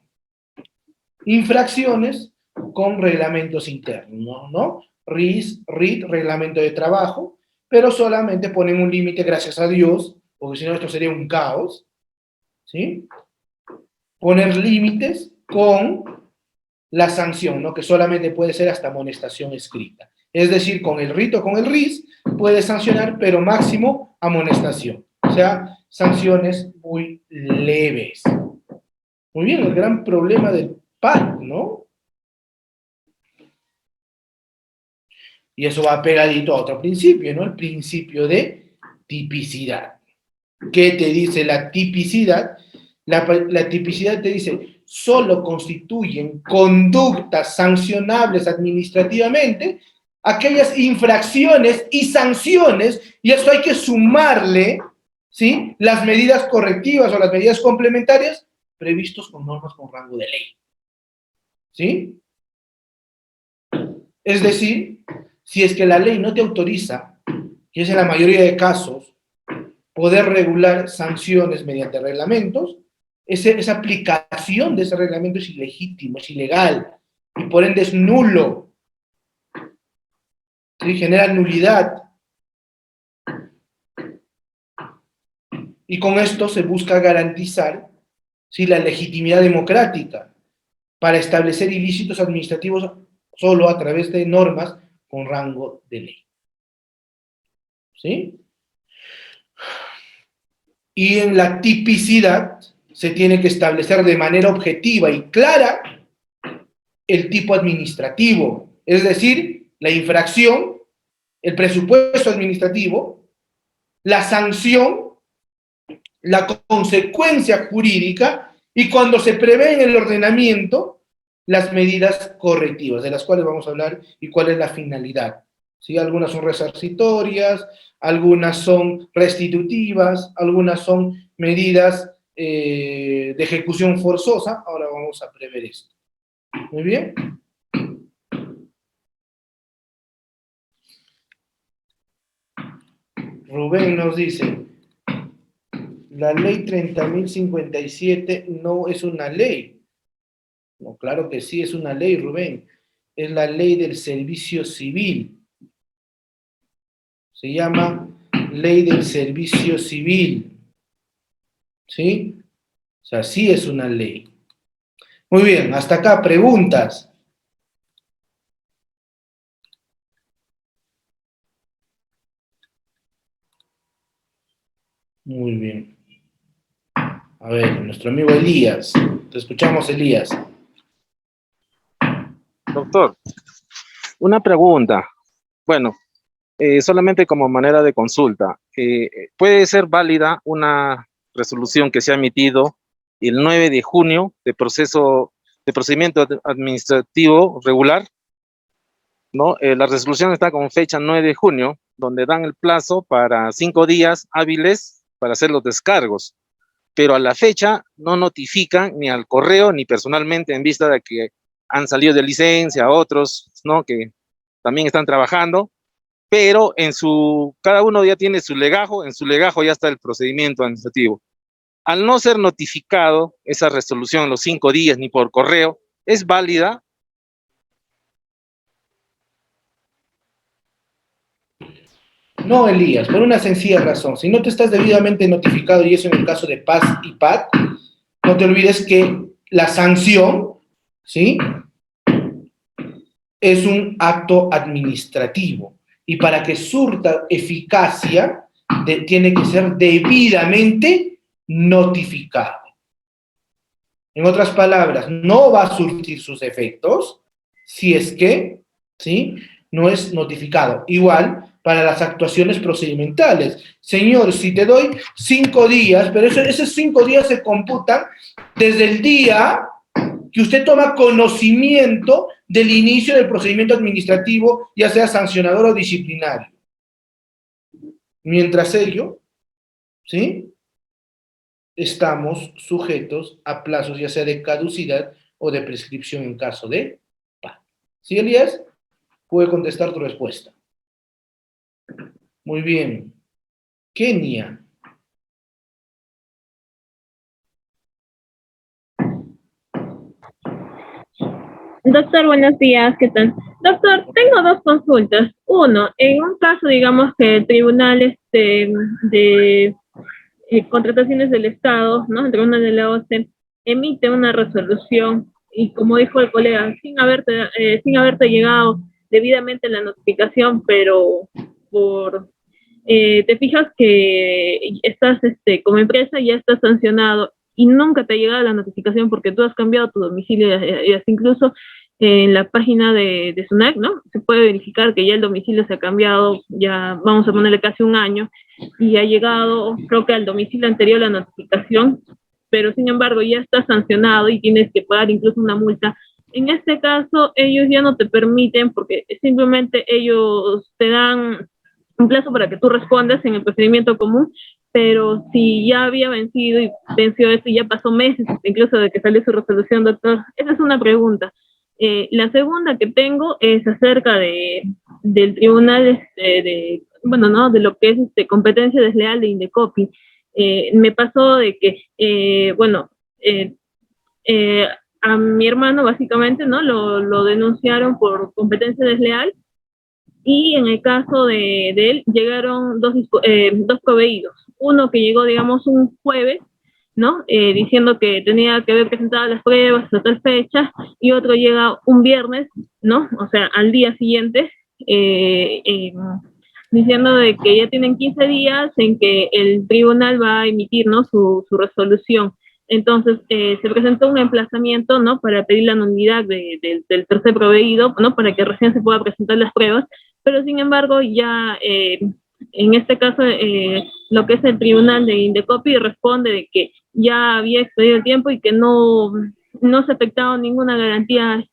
infracciones con reglamentos internos, ¿no? RIT, reglamento de trabajo, pero solamente ponen un límite, gracias a Dios, porque si no esto sería un caos, ¿sí? Poner límites con la sanción, ¿no?, que solamente puede ser hasta amonestación escrita. Es decir, con el RIT o con el RIS puede sancionar, pero máximo amonestación. O sea, sanciones muy leves. Muy bien, el gran problema del PAT, ¿no? Y eso va pegadito a otro principio, ¿no? El principio de tipicidad. ¿Qué te dice la tipicidad? La tipicidad te dice, solo constituyen conductas sancionables administrativamente aquellas infracciones y sanciones, y eso hay que sumarle, ¿sí?, las medidas correctivas o las medidas complementarias previstos con normas con rango de ley. ¿Sí? Es decir, si es que la ley no te autoriza, y es en la mayoría de casos, poder regular sanciones mediante reglamentos, esa aplicación de ese reglamento es ilegítimo, es ilegal, y por ende es nulo. ¿Sí? Genera nulidad. Y con esto se busca garantizar, ¿sí?, la legitimidad democrática para establecer ilícitos administrativos solo a través de normas con rango de ley. ¿Sí? Y en la tipicidad se tiene que establecer de manera objetiva y clara el tipo administrativo, es decir, la infracción, el presupuesto administrativo, la sanción, la consecuencia jurídica y cuando se prevé en el ordenamiento las medidas correctivas, de las cuales vamos a hablar y cuál es la finalidad. ¿Sí? Algunas son resarcitorias, algunas son restitutivas, algunas son medidas de ejecución forzosa. Ahora vamos a prever esto. Muy bien. Rubén nos dice, la ley 30.057 no es una ley. No, claro que sí es una ley, Rubén. Es la ley del servicio civil. Se llama ley del servicio civil. ¿Sí? O sea, sí es una ley. Muy bien, hasta acá, preguntas. Muy bien. A ver, nuestro amigo Elías. Te escuchamos, Elías. Doctor, una pregunta. Bueno, solamente como manera de consulta. ¿Puede ser válida una resolución que se ha emitido el 9 de junio de procedimiento administrativo regular? ¿No? La resolución está con fecha 9 de junio, donde dan el plazo para 5 días hábiles para hacer los descargos, pero a la fecha no notifican ni al correo ni personalmente, en vista de que han salido de licencia otros, ¿no?, que también están trabajando, pero cada uno ya tiene su legajo, en su legajo ya está el procedimiento administrativo. Al no ser notificado esa resolución los 5 días ni por correo, ¿es válida? No, Elías, por una sencilla razón. Si no te estás debidamente notificado, y eso en el caso de PAS y PAT, no te olvides que la sanción, ¿sí?, es un acto administrativo. Y para que surta eficacia, tiene que ser debidamente notificado. En otras palabras, no va a surtir sus efectos si es que, ¿sí?, no es notificado. Igual para las actuaciones procedimentales. Señor, si te doy 5 días, pero esos 5 días se computan desde el día que usted toma conocimiento del inicio del procedimiento administrativo, ya sea sancionador o disciplinario. Mientras ello, ¿sí?, estamos sujetos a plazos ya sea de caducidad o de prescripción en caso de PAT. ¿Sí, Elías? Puede contestar tu respuesta. Muy bien. Kenia. Doctor, buenos días, ¿qué tal? Doctor, tengo 2 consultas. Uno, en un caso, digamos que el tribunal de contrataciones del Estado, ¿no?, el tribunal de la OCE, emite una resolución y, como dijo el colega, sin haberte llegado debidamente la notificación, pero te fijas que estás, como empresa ya estás sancionado y nunca te ha llegado la notificación porque tú has cambiado tu domicilio y hasta incluso en la página de SUNAT, ¿no?, se puede verificar que ya el domicilio se ha cambiado, ya vamos a ponerle casi 1 año, y ha llegado, creo que al domicilio anterior la notificación, pero sin embargo ya está sancionado y tienes que pagar incluso una multa. En este caso, ellos ya no te permiten porque simplemente ellos te dan un plazo para que tú respondas en el procedimiento común, pero si ya había vencido y venció esto y ya pasó meses incluso de que salió su resolución, doctor, esa es una pregunta. La segunda que tengo es acerca del tribunal de bueno, ¿no? De lo que es competencia desleal de Indecopi. Me pasó de que, bueno, a mi hermano básicamente, ¿no? Lo denunciaron por competencia desleal y en el caso de él llegaron dos proveídos. Uno que llegó, digamos, un jueves, ¿no? Diciendo que tenía que haber presentado las pruebas a tal fecha, y otro llega un viernes, ¿no? O sea, al día siguiente, diciendo de que ya tienen 15 días en que el tribunal va a emitir, ¿no? su resolución. Entonces, se presentó un emplazamiento, ¿no? Para pedir la nulidad del tercer proveído, ¿no? Para que recién se pueda presentar las pruebas, pero sin embargo ya en este caso lo que es el tribunal de Indecopi responde de que ya había excedido el tiempo y que no se afectaba ninguna garantía,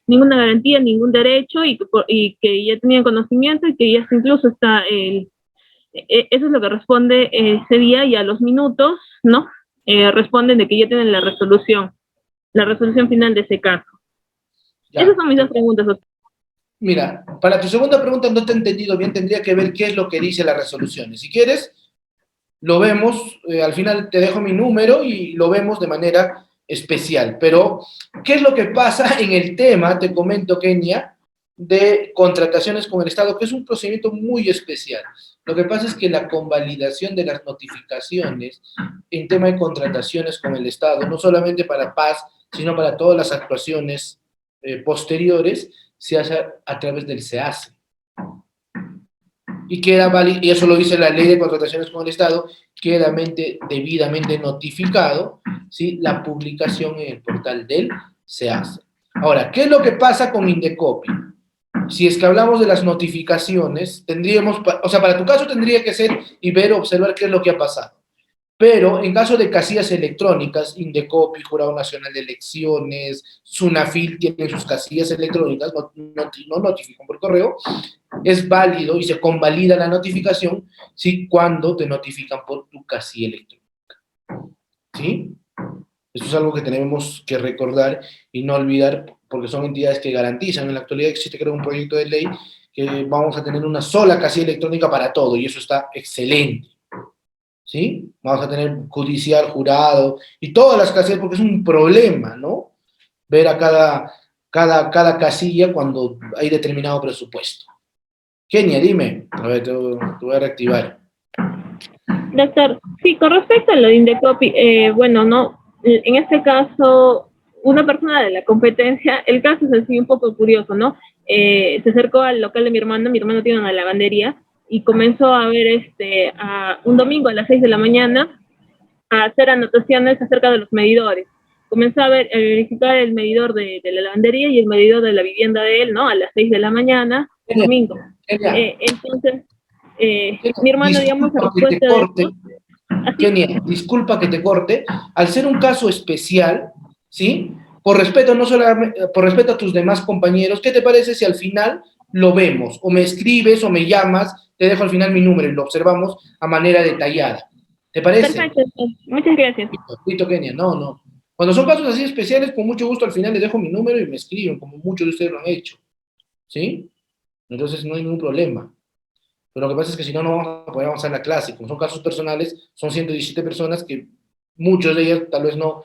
ningún derecho, y que ya tenían conocimiento y que ya incluso está eso es lo que responde ese día, y a los minutos, ¿no? Responden de que ya tienen la resolución final de ese caso. Ya. Esas son mis dos preguntas, doctor. Mira, para tu segunda pregunta no te he entendido bien, tendría que ver qué es lo que dice las resoluciones. Si quieres, lo vemos, al final te dejo mi número y lo vemos de manera especial. Pero, ¿qué es lo que pasa en el tema, te comento, Kenia, de contrataciones con el Estado, que es un procedimiento muy especial? Lo que pasa es que la convalidación de las notificaciones en tema de contrataciones con el Estado, no solamente para Paz, sino para todas las actuaciones posteriores, se hace a través del SEACE. Y queda válido, y eso lo dice la ley de contrataciones con el Estado, queda debidamente notificado, ¿sí? La publicación en el portal del SEACE. Ahora, ¿qué es lo que pasa con Indecopi? Si es que hablamos de las notificaciones, tendríamos, o sea, para tu caso tendría que ser y ver, observar qué es lo que ha pasado. Pero en caso de casillas electrónicas, Indecopi, Jurado Nacional de Elecciones, Sunafil tienen sus casillas electrónicas, no notifican por correo, es válido y se convalida la notificación, ¿sí? Cuando te notifican por tu casilla electrónica. ¿Sí? Eso es algo que tenemos que recordar y no olvidar, porque son entidades que garantizan. En la actualidad existe, creo, un proyecto de ley que vamos a tener una sola casilla electrónica para todo, y eso está excelente. ¿Sí? Vamos a tener judicial, jurado, y todas las casillas, porque es un problema, ¿no? Ver a cada casilla cuando hay determinado presupuesto. Kenia, dime. A ver, te voy a reactivar. Doctor, sí, con respecto a lo de Indecopi, bueno, no, en este caso, una persona de la competencia, el caso es así un poco curioso, ¿no? Se acercó al local de mi hermano tiene una lavandería, y comenzó a ver un domingo a las 6 de la mañana a hacer anotaciones acerca de los medidores. Comenzó a verificar el medidor de la lavandería y el medidor de la vivienda de él, ¿no? A las 6 de la mañana, el domingo. Entonces, mi hermano, digamos, a respuesta de esto, Kenia, disculpa que te corte. Al ser un caso especial, ¿sí? Por respeto, no solamente, por respeto a tus demás compañeros, ¿qué te parece si al final lo vemos? O me escribes o me llamas, te dejo al final mi número y lo observamos a manera detallada. ¿Te parece? Perfecto, muchas gracias. Listo, Kenia, no. Cuando son casos así especiales, con mucho gusto al final les dejo mi número y me escriben, como muchos de ustedes lo han hecho. ¿Sí? Entonces no hay ningún problema. Pero lo que pasa es que si no, no vamos a poder avanzar la clase. Como son casos personales, son 117 personas que muchos de ellas tal vez no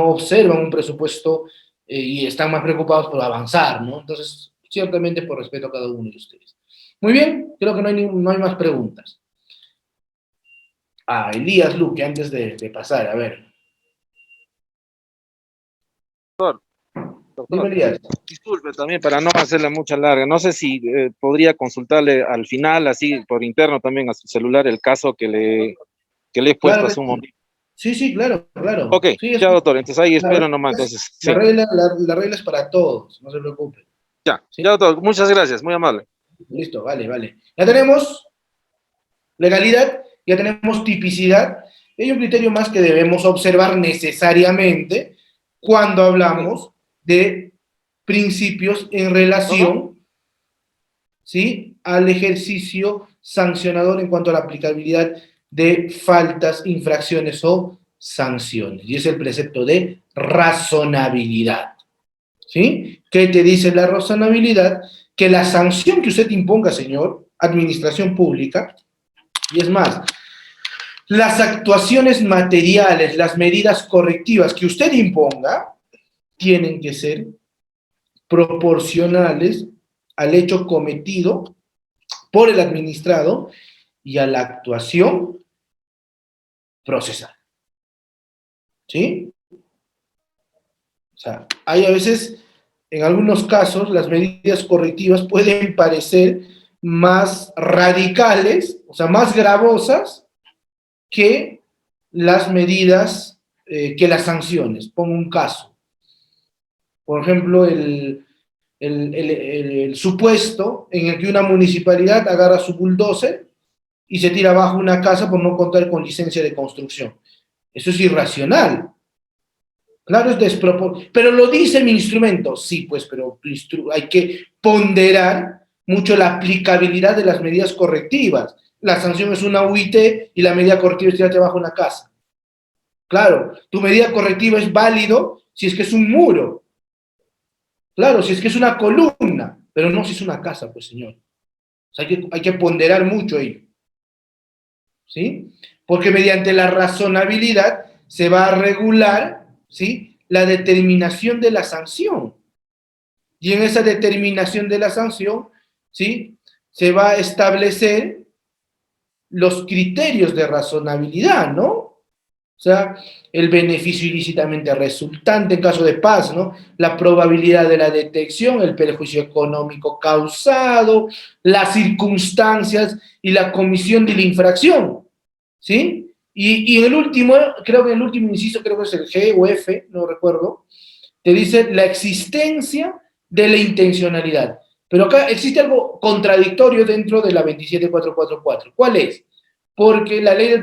observan un presupuesto y están más preocupados por avanzar, ¿no? Entonces, ciertamente por respeto a cada uno de ustedes. Muy bien, creo que no hay más preguntas. Elías Luque, antes de pasar, a ver. Doctor, Dime, Elías. disculpe también para no hacerle mucha larga. No sé si podría consultarle al final, así por interno también a su celular, el caso que le he puesto Claro, hace un momento. Sí, claro. Ok, Sí, ya, doctor, entonces ahí espero la nomás. Entonces, sí. La regla es para todos, no se preocupen. Ya, ¿Sí? ya, doctor, muchas gracias, muy amable. Listo, vale. Ya tenemos legalidad, ya tenemos tipicidad, y hay un criterio más que debemos observar necesariamente cuando hablamos de principios en relación, ¿sí?, al ejercicio sancionador en cuanto a la aplicabilidad de faltas, infracciones o sanciones. Y es el precepto de razonabilidad. ¿Sí? ¿Qué te dice la razonabilidad? Que la sanción que usted imponga, señor, administración pública, y es más, las actuaciones materiales, las medidas correctivas que usted imponga, tienen que ser proporcionales al hecho cometido por el administrado y a la actuación procesal. ¿Sí? O sea, hay a veces, en algunos casos, las medidas correctivas pueden parecer más radicales, o sea, más gravosas que las medidas, que las sanciones. Pongo un caso. Por ejemplo, el supuesto en el que una municipalidad agarra su bulldozer y se tira abajo una casa por no contar con licencia de construcción. Eso es irracional. Claro, es desproporcionado. Pero lo dice mi instrumento. Sí, pues, pero hay que ponderar mucho la aplicabilidad de las medidas correctivas. La sanción es una UIT y la medida correctiva es tirarte abajo una casa. Claro, tu medida correctiva es válido si es que es un muro. Claro, si es que es una columna, pero no si es una casa, pues, señor. O sea, hay que ponderar mucho ello. ¿Sí? Porque mediante la razonabilidad se va a regular, ¿sí?, la determinación de la sanción. Y en esa determinación de la sanción, ¿sí?, se va a establecer los criterios de razonabilidad, ¿no? O sea, el beneficio ilícitamente resultante en caso de paz, ¿no? La probabilidad de la detección, el perjuicio económico causado, las circunstancias y la comisión de la infracción, ¿sí? Y en el último, creo que en el último inciso, creo que es el G o F, no recuerdo, te dice la existencia de la intencionalidad. Pero acá existe algo contradictorio dentro de la 27444. ¿Cuál es? Porque la ley,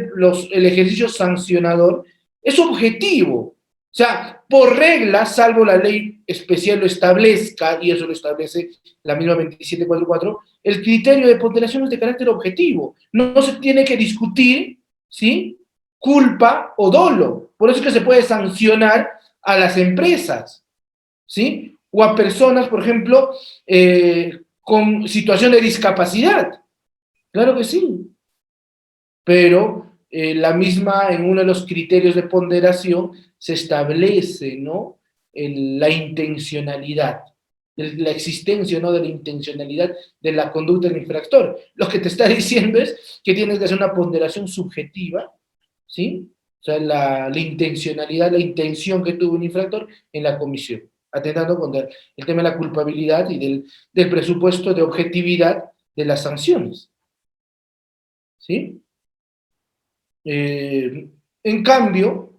el ejercicio sancionador es objetivo. O sea, por regla, salvo la ley especial lo establezca, y eso lo establece la misma 2744, el criterio de ponderación es de carácter objetivo. No se tiene que discutir, ¿sí?, culpa o dolo. Por eso es que se puede sancionar a las empresas, ¿sí?, o a personas, por ejemplo, con situación de discapacidad. Claro que sí. Pero la misma, en uno de los criterios de ponderación, se establece, ¿no?, la intencionalidad, la existencia, ¿no?, de la intencionalidad de la conducta del infractor. Lo que te está diciendo es que tienes que hacer una ponderación subjetiva, ¿sí? O sea, la intencionalidad, la intención que tuvo un infractor en la comisión, atentando contra el tema de la culpabilidad y del presupuesto de objetividad de las sanciones, ¿sí? En cambio,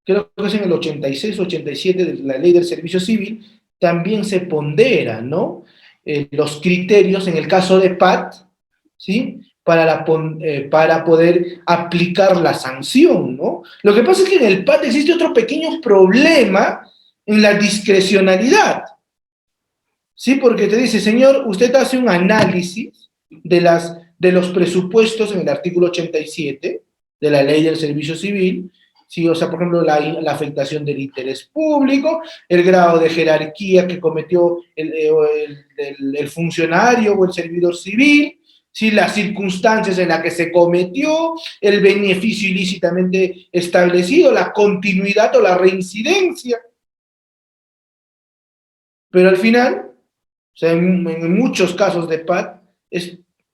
creo que es en el 86, 87 de la ley del servicio civil, también se pondera, ¿no?, los criterios en el caso de PAT, ¿sí?, para poder aplicar la sanción, ¿no? Lo que pasa es que en el PAT existe otro pequeño problema en la discrecionalidad, ¿sí? Porque te dice, señor, usted hace un análisis de los presupuestos en el artículo 87 de la ley del servicio civil, ¿sí? O sea, por ejemplo, la afectación del interés público, el grado de jerarquía que cometió el funcionario o el servidor civil, ¿sí?, las circunstancias en las que se cometió, el beneficio ilícitamente establecido, la continuidad o la reincidencia. Pero al final, o sea, en muchos casos de PAT,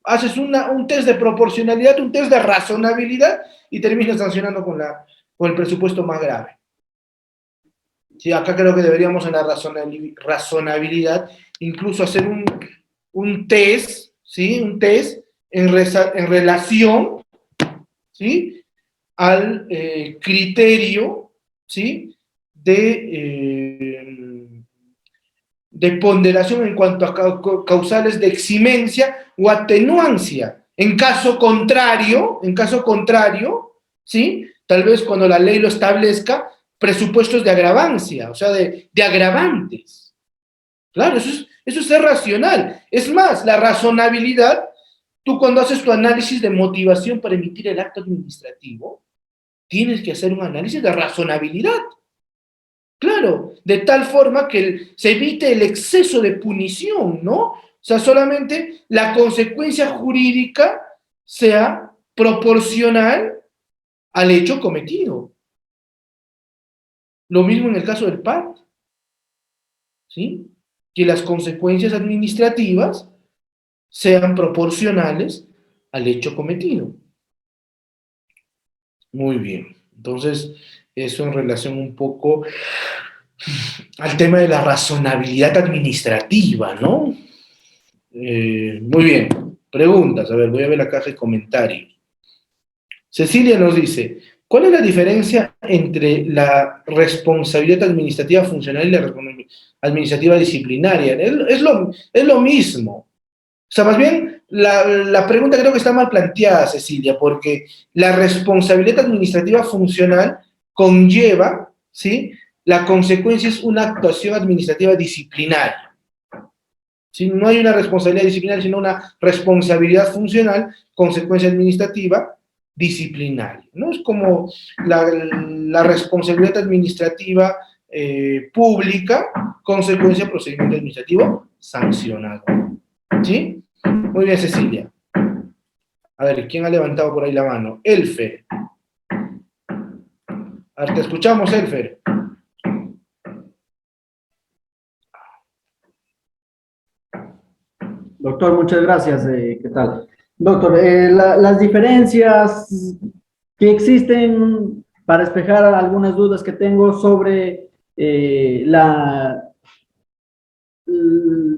haces un test de proporcionalidad, un test de razonabilidad y terminas sancionando con el presupuesto más grave. Sí, acá creo que deberíamos en la razonabilidad incluso hacer un test, ¿sí?, un test en relación, ¿sí?, al criterio, ¿sí?, de ponderación en cuanto a causales de eximencia o atenuancia. En caso contrario, ¿sí?, tal vez cuando la ley lo establezca, presupuestos de agravancia, o sea, de agravantes. Claro, eso es ser racional. Es más, la razonabilidad, tú cuando haces tu análisis de motivación para emitir el acto administrativo, tienes que hacer un análisis de razonabilidad. Claro, de tal forma que se evite el exceso de punición, ¿no? O sea, solamente la consecuencia jurídica sea proporcional al hecho cometido. Lo mismo en el caso del PAT, ¿sí? Que las consecuencias administrativas sean proporcionales al hecho cometido. Muy bien. Entonces, eso en relación un poco al tema de la razonabilidad administrativa, ¿no? Muy bien. Preguntas. A ver, voy a ver la caja de comentarios. Cecilia nos dice, ¿cuál es la diferencia entre la responsabilidad administrativa funcional y la responsabilidad administrativa disciplinaria? Es lo mismo. O sea, más bien, la pregunta creo que está mal planteada, Cecilia, porque la responsabilidad administrativa funcional conlleva, ¿sí? La consecuencia es una actuación administrativa disciplinaria. ¿Sí? No hay una responsabilidad disciplinaria, sino una responsabilidad funcional, consecuencia administrativa disciplinaria, ¿no? Es como la responsabilidad administrativa pública, consecuencia de procedimiento administrativo sancionado. ¿Sí? Muy bien, Cecilia. A ver, ¿quién ha levantado por ahí la mano? Elfer. A ver, te escuchamos, Elfer. Doctor, muchas gracias. ¿Qué tal? Doctor, las diferencias que existen para despejar algunas dudas que tengo sobre el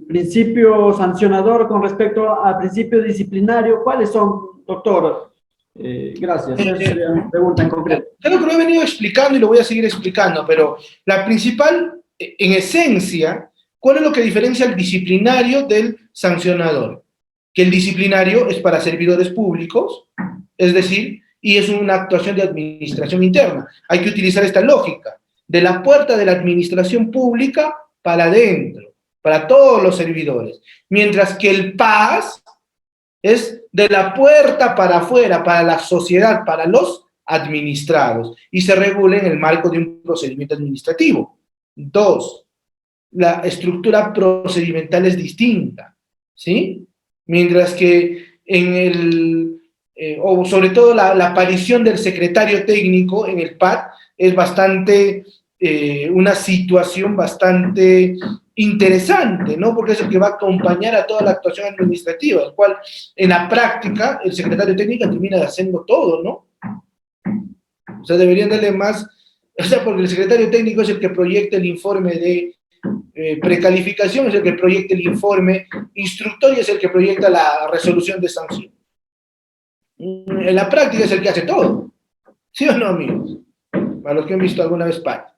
principio sancionador con respecto al principio disciplinario, ¿cuáles son, doctor? Gracias. Esa sería mi pregunta en concreto. Creo que lo he venido explicando y lo voy a seguir explicando, pero la principal, en esencia, ¿cuál es lo que diferencia al disciplinario del sancionador? Que el disciplinario es para servidores públicos, es decir, y es una actuación de administración interna. Hay que utilizar esta lógica, de la puerta de la administración pública para adentro, para todos los servidores. Mientras que el PAS es de la puerta para afuera, para la sociedad, para los administrados, y se regula en el marco de un procedimiento administrativo. Dos, la estructura procedimental es distinta, ¿sí? Mientras que o sobre todo la aparición del secretario técnico en el PAT es bastante, una situación bastante interesante, ¿no? Porque es el que va a acompañar a toda la actuación administrativa, el cual en la práctica el secretario técnico termina haciendo todo, ¿no? O sea, deberían darle más, o sea, porque el secretario técnico es el que proyecta el informe de precalificación, es el que proyecta el informe instructor y es el que proyecta la resolución de sanción. En la práctica es el que hace todo. ¿Sí o no, amigos? Para los que han visto alguna vez PAT.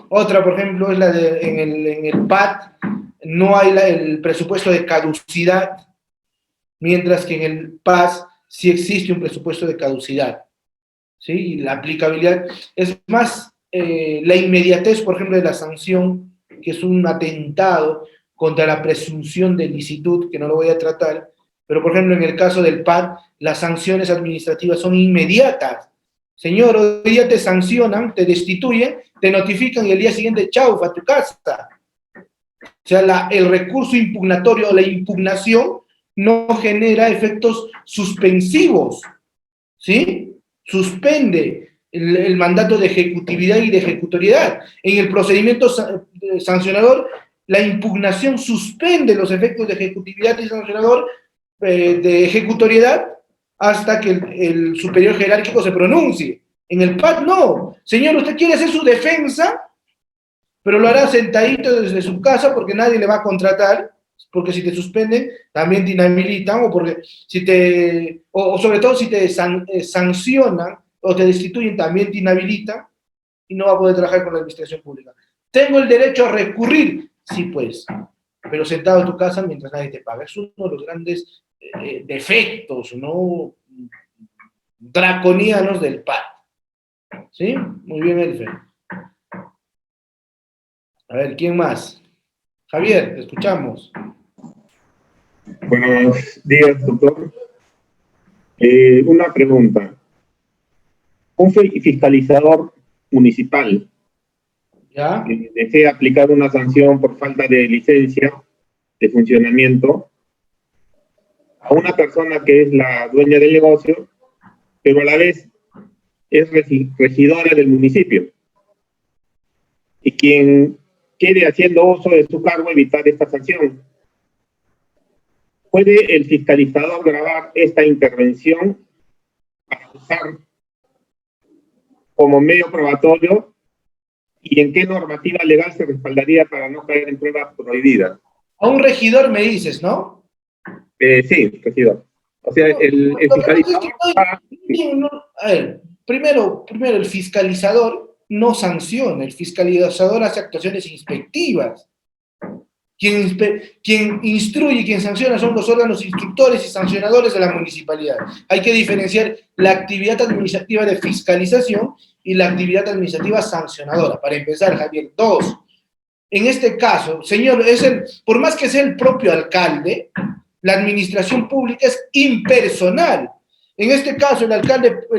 Otra, por ejemplo, es la de en el PAT no hay el presupuesto de caducidad, mientras que en el PAS sí existe un presupuesto de caducidad. ¿Sí? Y la aplicabilidad es más la inmediatez, por ejemplo, de la sanción, que es un atentado contra la presunción de licitud, que no lo voy a tratar, pero por ejemplo en el caso del PAT, las sanciones administrativas son inmediatas. Señor, hoy día te sancionan, te destituyen, te notifican y el día siguiente, chau, a tu casa. O sea, el recurso impugnatorio o la impugnación no genera efectos suspensivos, ¿sí? Suspende el mandato de ejecutividad y de ejecutoriedad. En el procedimiento sancionador, la impugnación suspende los efectos de ejecutividad y sancionador de ejecutoriedad hasta que el superior jerárquico se pronuncie. En el PAT no. Señor, usted quiere hacer su defensa, pero lo hará sentadito desde su casa porque nadie le va a contratar, porque si te suspenden, también te inhabilitan, o porque si te, o sobre todo si te sancionan o te destituyen, también te inhabilitan y no va a poder trabajar con la administración pública. ¿Tengo el derecho a recurrir? Sí, pues, pero sentado en tu casa mientras nadie te paga. Es uno de los grandes defectos, ¿no? Draconianos del PAT. ¿Sí? Muy bien, Elfe. A ver, ¿quién más? Javier, te escuchamos. Buenos días, doctor. Una pregunta. Un fiscalizador municipal ¿Ya? desea aplicar una sanción por falta de licencia de funcionamiento a una persona que es la dueña del negocio, pero a la vez es regidora del municipio. Y quien quede haciendo uso de su cargo evitar esta sanción. ¿Puede el fiscalizador grabar esta intervención para usar como medio probatorio? ¿Y en qué normativa legal se respaldaría para no caer en pruebas prohibidas? A un regidor me dices, ¿no? Sí, regidor. O sea, el Lo que pasa es fiscalizador... a ver, primero, el fiscalizador no sanciona, el fiscalizador hace actuaciones inspectivas. Quien instruye y quien sanciona son los órganos instructores y sancionadores de la municipalidad. Hay que diferenciar la actividad administrativa de fiscalización y la actividad administrativa sancionadora. Para empezar, Javier, dos. En este caso, señor, por más que sea el propio alcalde, la administración pública es impersonal. En este caso, el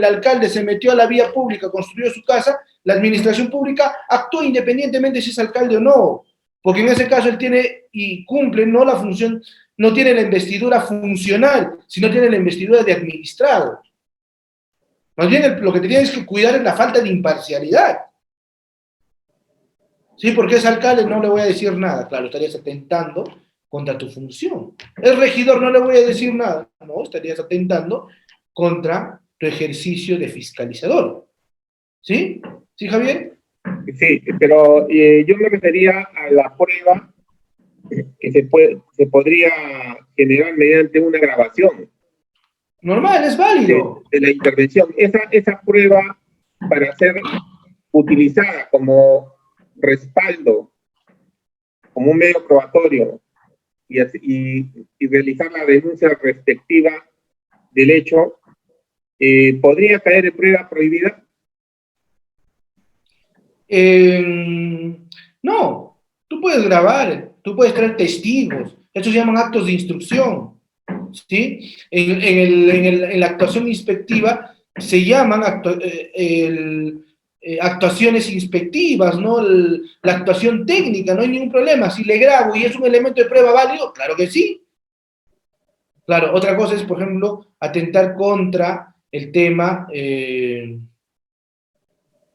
alcalde se metió a la vía pública, construyó su casa, la administración pública actuó independientemente si es alcalde o no, porque en ese caso él tiene y cumple no la función, no tiene la investidura funcional, sino tiene la investidura de administrado. Más bien lo que te tienes que cuidar es la falta de imparcialidad. Sí, porque es alcalde, no le voy a decir nada, claro, estarías atentando contra tu función. Es regidor, no le voy a decir nada, no, estarías atentando contra tu ejercicio de fiscalizador. ¿Sí? ¿Sí, Javier? Sí, pero yo me refería a la prueba que se podría generar mediante una grabación Normal, es válido. de la intervención. Esa prueba, para ser utilizada como respaldo, como un medio probatorio y realizar la denuncia respectiva del hecho, ¿podría caer en prueba prohibida? No, tú puedes grabar, tú puedes traer testigos, estos se llaman actos de instrucción, ¿sí? En la actuación inspectiva se llaman actuaciones inspectivas, ¿no? La actuación técnica, no hay ningún problema. Si le grabo y es un elemento de prueba válido, claro que sí. Claro, otra cosa es, por ejemplo, atentar contra el tema...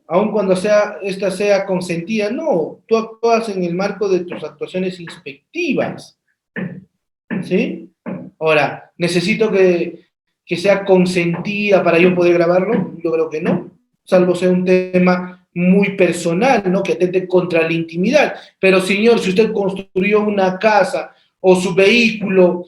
aun cuando esta sea consentida, no, tú actúas en el marco de tus actuaciones inspectivas, ¿sí? Ahora, ¿necesito que sea consentida para yo poder grabarlo? Yo creo que no, salvo sea un tema muy personal, ¿no? Que atente contra la intimidad. Pero, señor, si usted construyó una casa o su vehículo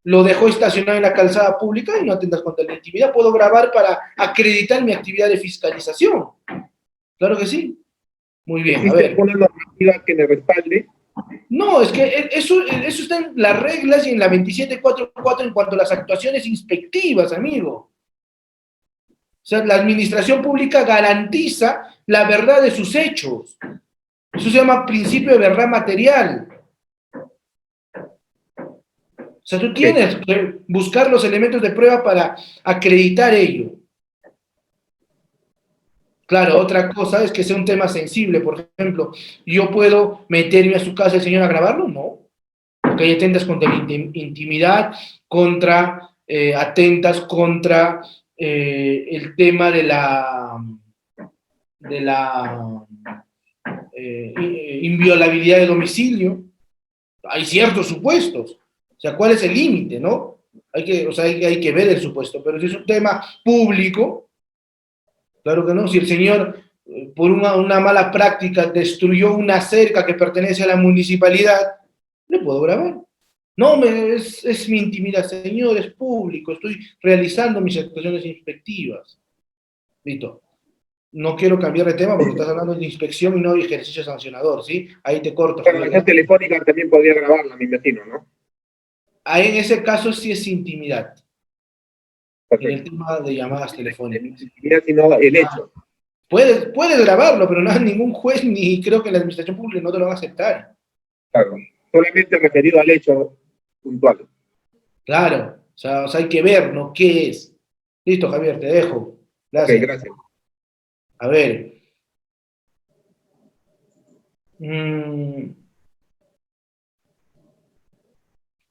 lo dejó estacionado en la calzada pública y no atentas contra la intimidad, puedo grabar para acreditar mi actividad de fiscalización. Claro que sí. Muy bien, a ¿Existe ver. alguna normativa que me respalde? No, es que eso está en las reglas y en la 2744 en cuanto a las actuaciones inspectivas, amigo. O sea, la administración pública garantiza la verdad de sus hechos. Eso se llama principio de verdad material. O sea, tú tienes que buscar los elementos de prueba para acreditar ello. Claro, otra cosa es que sea un tema sensible. Por ejemplo, ¿yo puedo meterme a su casa del señor a grabarlo? No. Porque ahí atentas contra la intimidad, atentas contra el tema de la inviolabilidad de domicilio. Hay ciertos supuestos. O sea, ¿cuál es el límite, no? Hay que ver el supuesto. Pero si es un tema público, claro que no. Si el señor, por una mala práctica, destruyó una cerca que pertenece a la municipalidad, le puedo grabar. No, es mi intimidad, señor, es público, estoy realizando mis actuaciones inspectivas. Listo. No quiero cambiar de tema porque estás hablando de inspección y no de ejercicio sancionador, ¿sí? Ahí te corto. La grabación telefónica también podría grabarla, me imagino, ¿no? Ahí en ese caso sí es intimidad. Perfecto. En el tema de llamadas telefónicas. Intimidad, sino el hecho. Puedes grabarlo, pero no, ningún juez ni creo que la administración pública no te lo va a aceptar. Claro. Solamente referido al hecho puntual. Claro. O sea, hay que ver, ¿no? ¿Qué es? Listo, Javier, te dejo. Gracias. Ok, gracias. A ver.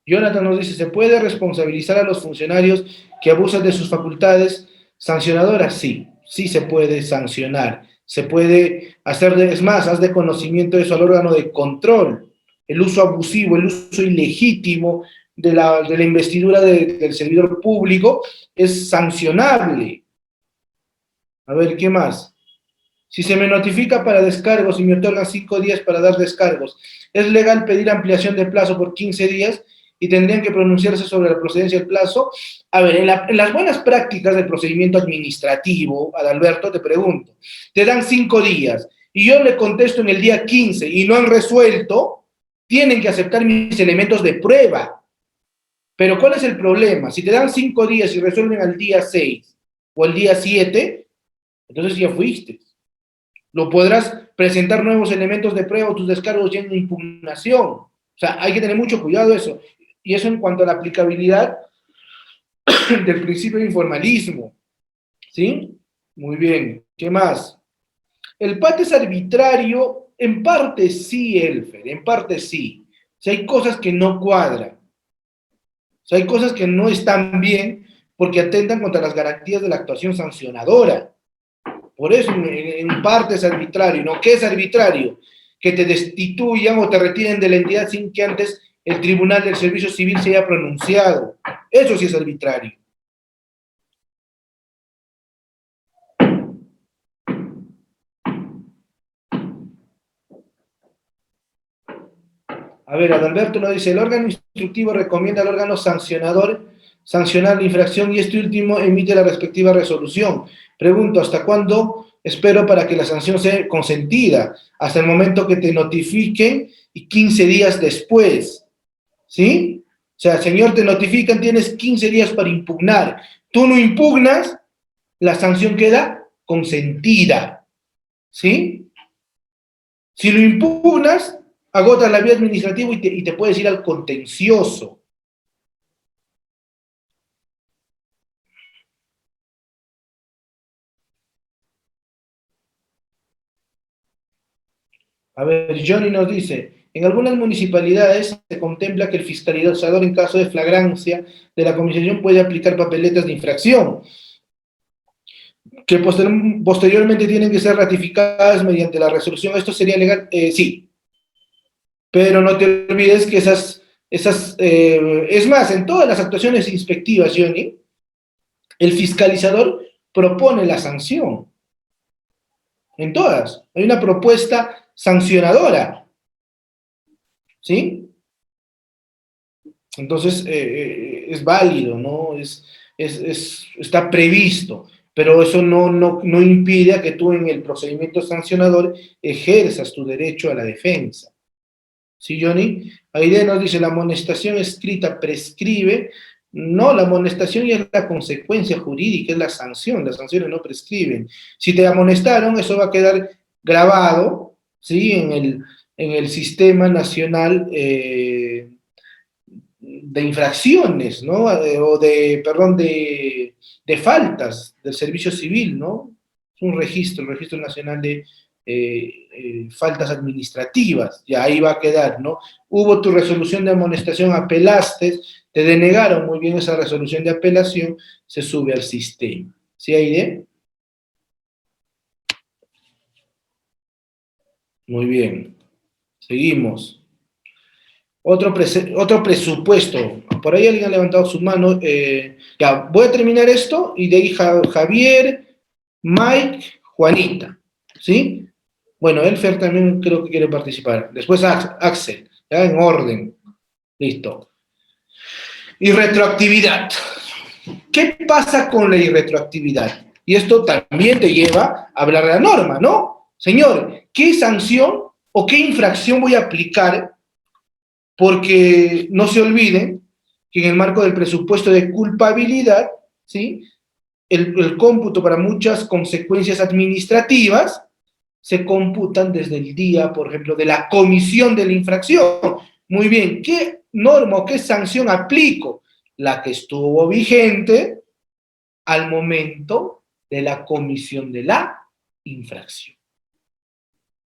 Jonathan nos dice, ¿se puede responsabilizar a los funcionarios que abusan de sus facultades sancionadoras? Sí, sí se puede sancionar. Se puede hacer, es más, haz de conocimiento eso al órgano de control. El uso abusivo, el uso ilegítimo de la investidura del servidor público es sancionable. A ver, ¿qué más? Si se me notifica para descargos y me otorgan 5 días para dar descargos, ¿es legal pedir ampliación de plazo por 15 días y tendrían que pronunciarse sobre la procedencia del plazo? A ver, en las buenas prácticas del procedimiento administrativo, Adalberto, te pregunto, te dan 5 días y yo le contesto en el día 15 y no han resuelto, tienen que aceptar mis elementos de prueba. Pero ¿cuál es el problema? Si te dan 5 días y resuelven al día 6 o al día 7, entonces ya fuiste. Lo podrás presentar nuevos elementos de prueba o tus descargos ya en impugnación. O sea, hay que tener mucho cuidado eso. Y eso en cuanto a la aplicabilidad del principio de informalismo. ¿Sí? Muy bien. ¿Qué más? El PAT es arbitrario. En parte sí, Elfer, en parte sí. O sea, hay cosas que no cuadran. O sea, hay cosas que no están bien porque atentan contra las garantías de la actuación sancionadora. Por eso en parte es arbitrario, ¿no? ¿Qué es arbitrario? Que te destituyan o te retiren de la entidad sin que antes el Tribunal del Servicio Civil se haya pronunciado. Eso sí es arbitrario. A ver, Adalberto nos dice, el órgano instructivo recomienda al órgano sancionador sancionar la infracción y este último emite la respectiva resolución. Pregunto, ¿hasta cuándo espero para que la sanción sea consentida? Hasta el momento que te notifiquen y 15 días después. ¿Sí? O sea, señor, te notifican, tienes 15 días para impugnar. Tú no impugnas, la sanción queda consentida. ¿Sí? Si lo impugnas, agotas la vía administrativa y te puedes ir al contencioso. A ver, Johnny nos dice, en algunas municipalidades se contempla que el fiscalizador en caso de flagrancia de la comisión puede aplicar papeletas de infracción, que posteriormente tienen que ser ratificadas mediante la resolución. ¿Esto sería legal? Sí. Pero no te olvides que es más, en todas las actuaciones inspectivas, Johnny, el fiscalizador propone la sanción. En todas. Hay una propuesta sancionadora. ¿Sí? Entonces, es válido, ¿no? Está previsto, pero eso no impide a que tú en el procedimiento sancionador ejerzas tu derecho a la defensa. ¿Sí, Johnny? Aide nos dice, la amonestación escrita prescribe. No, la amonestación ya es la consecuencia jurídica, es la sanción. Las sanciones no prescriben. Si te amonestaron, eso va a quedar grabado, ¿sí? En el Sistema Nacional de Infracciones, ¿no? De faltas del Servicio Civil, ¿no? Es un registro, el Registro Nacional de faltas administrativas, y ahí va a quedar, ¿no? Hubo tu resolución de amonestación, apelaste, te denegaron muy bien esa resolución de apelación, se sube al sistema. ¿Sí, Aide? Muy bien. Seguimos. Otro presupuesto. Por ahí alguien ha levantado su mano. Ya, voy a terminar esto y de ahí Javier, Mike, Juanita. ¿Sí? Bueno, Elfer también creo que quiere participar. Después Axel, ya en orden. Listo. Irretroactividad. ¿Qué pasa con la irretroactividad? Y esto también te lleva a hablar de la norma, ¿no? Señor, ¿qué sanción o qué infracción voy a aplicar? Porque no se olviden que en el marco del presupuesto de culpabilidad, ¿sí? El cómputo para muchas consecuencias administrativas se computan desde el día, por ejemplo, de la comisión de la infracción. Muy bien, ¿qué norma o qué sanción aplico? La que estuvo vigente al momento de la comisión de la infracción.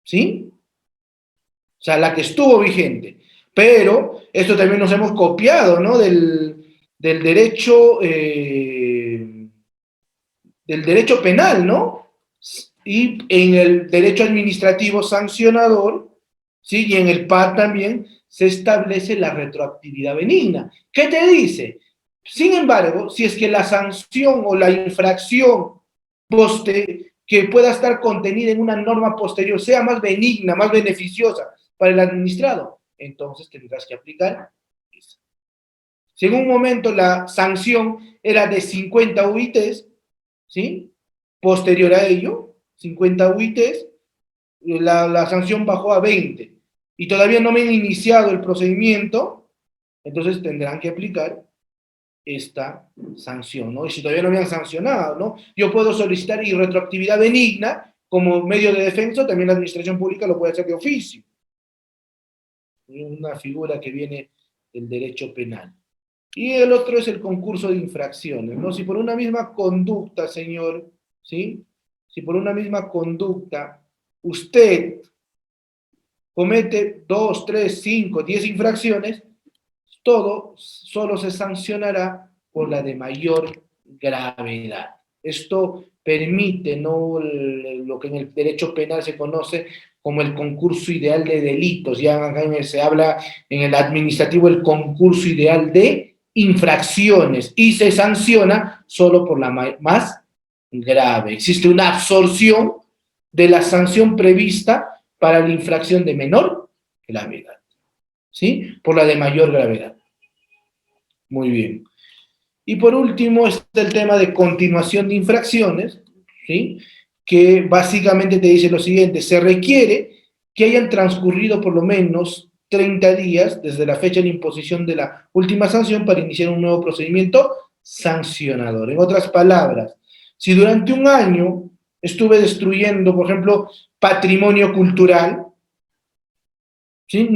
¿Sí? O sea, la que estuvo vigente. Pero esto también nos hemos copiado, ¿no? Del derecho penal, ¿no? Y en el derecho administrativo sancionador, ¿sí? Y en el PAD también se establece la retroactividad benigna. ¿Qué te dice? Sin embargo, si es que la sanción o la infracción que pueda estar contenida en una norma posterior sea más benigna, más beneficiosa para el administrado, entonces tendrás que aplicar esa. Si en un momento la sanción era de 50 UITs, ¿sí? Posterior a ello, 50 UITs, la sanción bajó a 20 y todavía no me han iniciado el procedimiento, entonces tendrán que aplicar esta sanción, ¿no? Y si todavía no me han sancionado, ¿no? Yo puedo solicitar irretroactividad benigna como medio de defensa, también la administración pública lo puede hacer de oficio. Una figura que viene del derecho penal. Y el otro es el concurso de infracciones, ¿no? Si por una misma conducta, señor, ¿sí? Si por una misma conducta usted comete 2, 3, 5, 10 infracciones, todo solo se sancionará por la de mayor gravedad. Esto permite, ¿no?, lo que en el derecho penal se conoce como el concurso ideal de delitos. Ya acá se habla en el administrativo el concurso ideal de infracciones y se sanciona solo por la más grave. Existe una absorción de la sanción prevista para la infracción de menor gravedad, ¿sí? Por la de mayor gravedad. Muy bien. Y por último está el tema de continuación de infracciones, ¿sí? Que básicamente te dice lo siguiente: se requiere que hayan transcurrido por lo menos 30 días desde la fecha de imposición de la última sanción para iniciar un nuevo procedimiento sancionador. En otras palabras, si durante un año estuve destruyendo, por ejemplo, patrimonio cultural, ¿sí?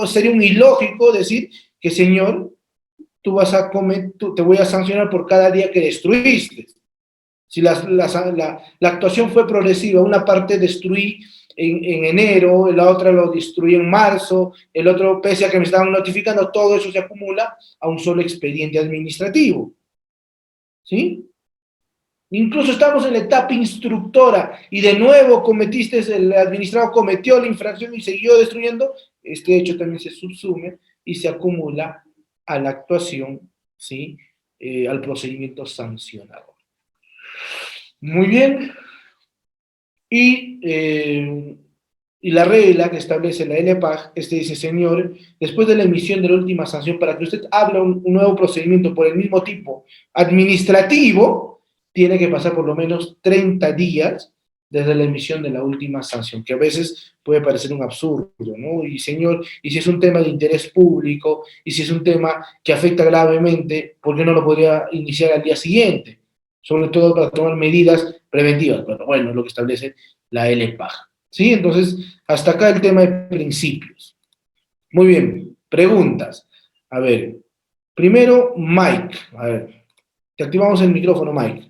Sería un ilógico decir que, señor, te voy a sancionar por cada día que destruiste. Si la actuación fue progresiva, una parte destruí en enero, la otra lo destruí en marzo, el otro, pese a que me estaban notificando, todo eso se acumula a un solo expediente administrativo. ¿Sí? Incluso estamos en la etapa instructora y de nuevo el administrado cometió la infracción y siguió destruyendo, este hecho también se subsume y se acumula a la actuación, ¿sí? Al procedimiento sancionador. Muy bien. Y la regla que establece la LPAG, dice, señor, después de la emisión de la última sanción, para que usted abra un nuevo procedimiento por el mismo tipo administrativo, tiene que pasar por lo menos 30 días desde la emisión de la última sanción, que a veces puede parecer un absurdo, ¿no? Y señor, y si es un tema de interés público, y si es un tema que afecta gravemente, ¿por qué no lo podría iniciar al día siguiente? Sobre todo para tomar medidas preventivas. Pero bueno, es lo que establece la LPAG. ¿Sí? Entonces, hasta acá el tema de principios. Muy bien, preguntas. A ver, primero, Mike. A ver, te activamos el micrófono, Mike.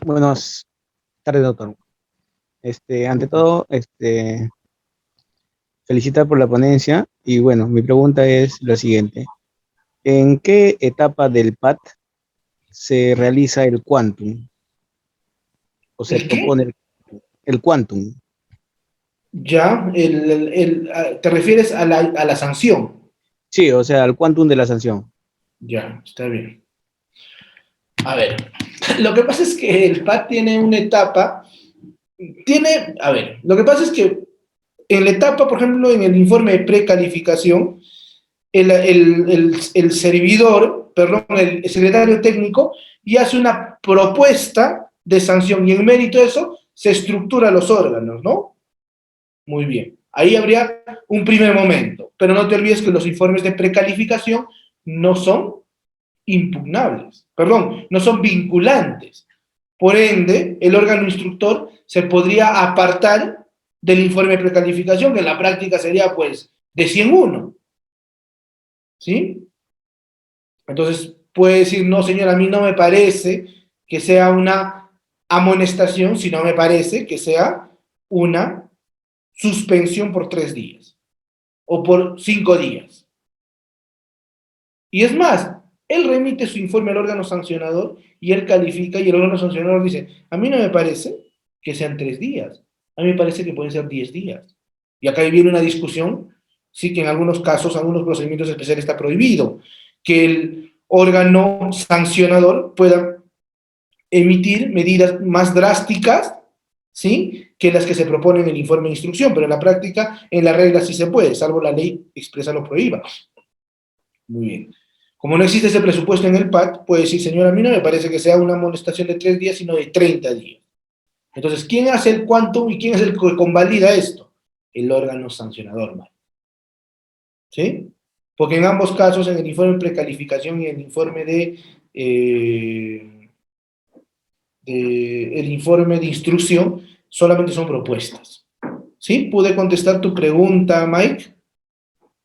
Buenas tardes, doctor. Ante todo, felicitar por la ponencia y bueno, mi pregunta es la siguiente. ¿En qué etapa del PAD se realiza el quantum? O se propone el quantum. Ya, ¿te refieres a la sanción? Sí, o sea, al quantum de la sanción. Ya, está bien. A ver, lo que pasa es que el PAD tiene una etapa, lo que pasa es que en la etapa, por ejemplo, en el informe de precalificación, el servidor, perdón, el secretario técnico, y hace una propuesta de sanción, y en mérito de eso se estructuran los órganos, ¿no? Muy bien. Ahí habría un primer momento, pero no te olvides que los informes de precalificación no son impugnables, perdón, no son vinculantes. Por ende, el órgano instructor se podría apartar del informe de precalificación, que en la práctica sería, pues, de 101. ¿Sí? Entonces, puede decir, no, señor, a mí no me parece que sea una amonestación, sino me parece que sea una suspensión por 3 días o por 5 días. Y es más, él remite su informe al órgano sancionador y él califica y el órgano sancionador dice, a mí no me parece que sean 3 días, a mí me parece que pueden ser 10 días. Y acá viene una discusión, sí que en algunos casos, algunos procedimientos especiales está prohibido que el órgano sancionador pueda emitir medidas más drásticas, ¿sí?, que las que se proponen en el informe de instrucción, pero en la práctica, en la regla sí se puede, salvo la ley expresa lo prohíba. Muy bien. Como no existe ese presupuesto en el PAT, puede decir, señora, a mí no me parece que sea una amonestación de 3 días, sino de 30 días. Entonces, ¿quién hace el quantum y quién es el que convalida esto? El órgano sancionador, ¿vale? ¿Sí? Porque en ambos casos, en el informe de precalificación y en el informe el informe de instrucción, solamente son propuestas. ¿Sí? ¿Pude contestar tu pregunta, Mike?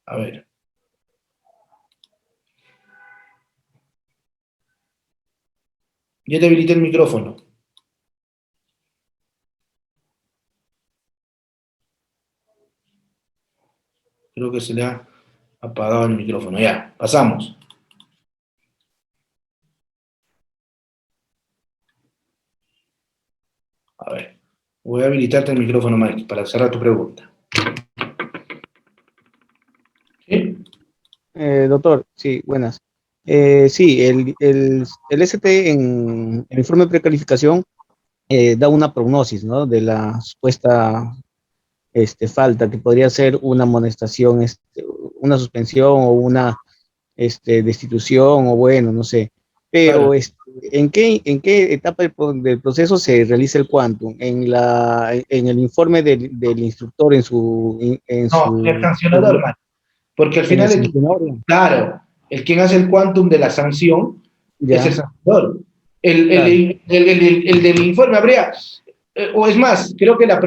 A ver. Ya te habilité el micrófono. Creo que se le ha apagado el micrófono. Ya, pasamos. A ver, voy a habilitarte el micrófono, Mike, para cerrar tu pregunta. ¿Sí? Doctor, sí, buenas. Sí, el ST en el informe de precalificación da una prognosis, ¿no? De la supuesta falta, que podría ser una amonestación, una suspensión o una destitución, o bueno, no sé. Pero, Claro. ¿en qué etapa del proceso se realiza el quantum? ¿En el informe del instructor No, el sancionador, Mike. Porque al en el final, sancionador? claro, el quien hace el quantum de la sanción es el Ya, sancionador. claro. El del informe habría, o es más, creo que la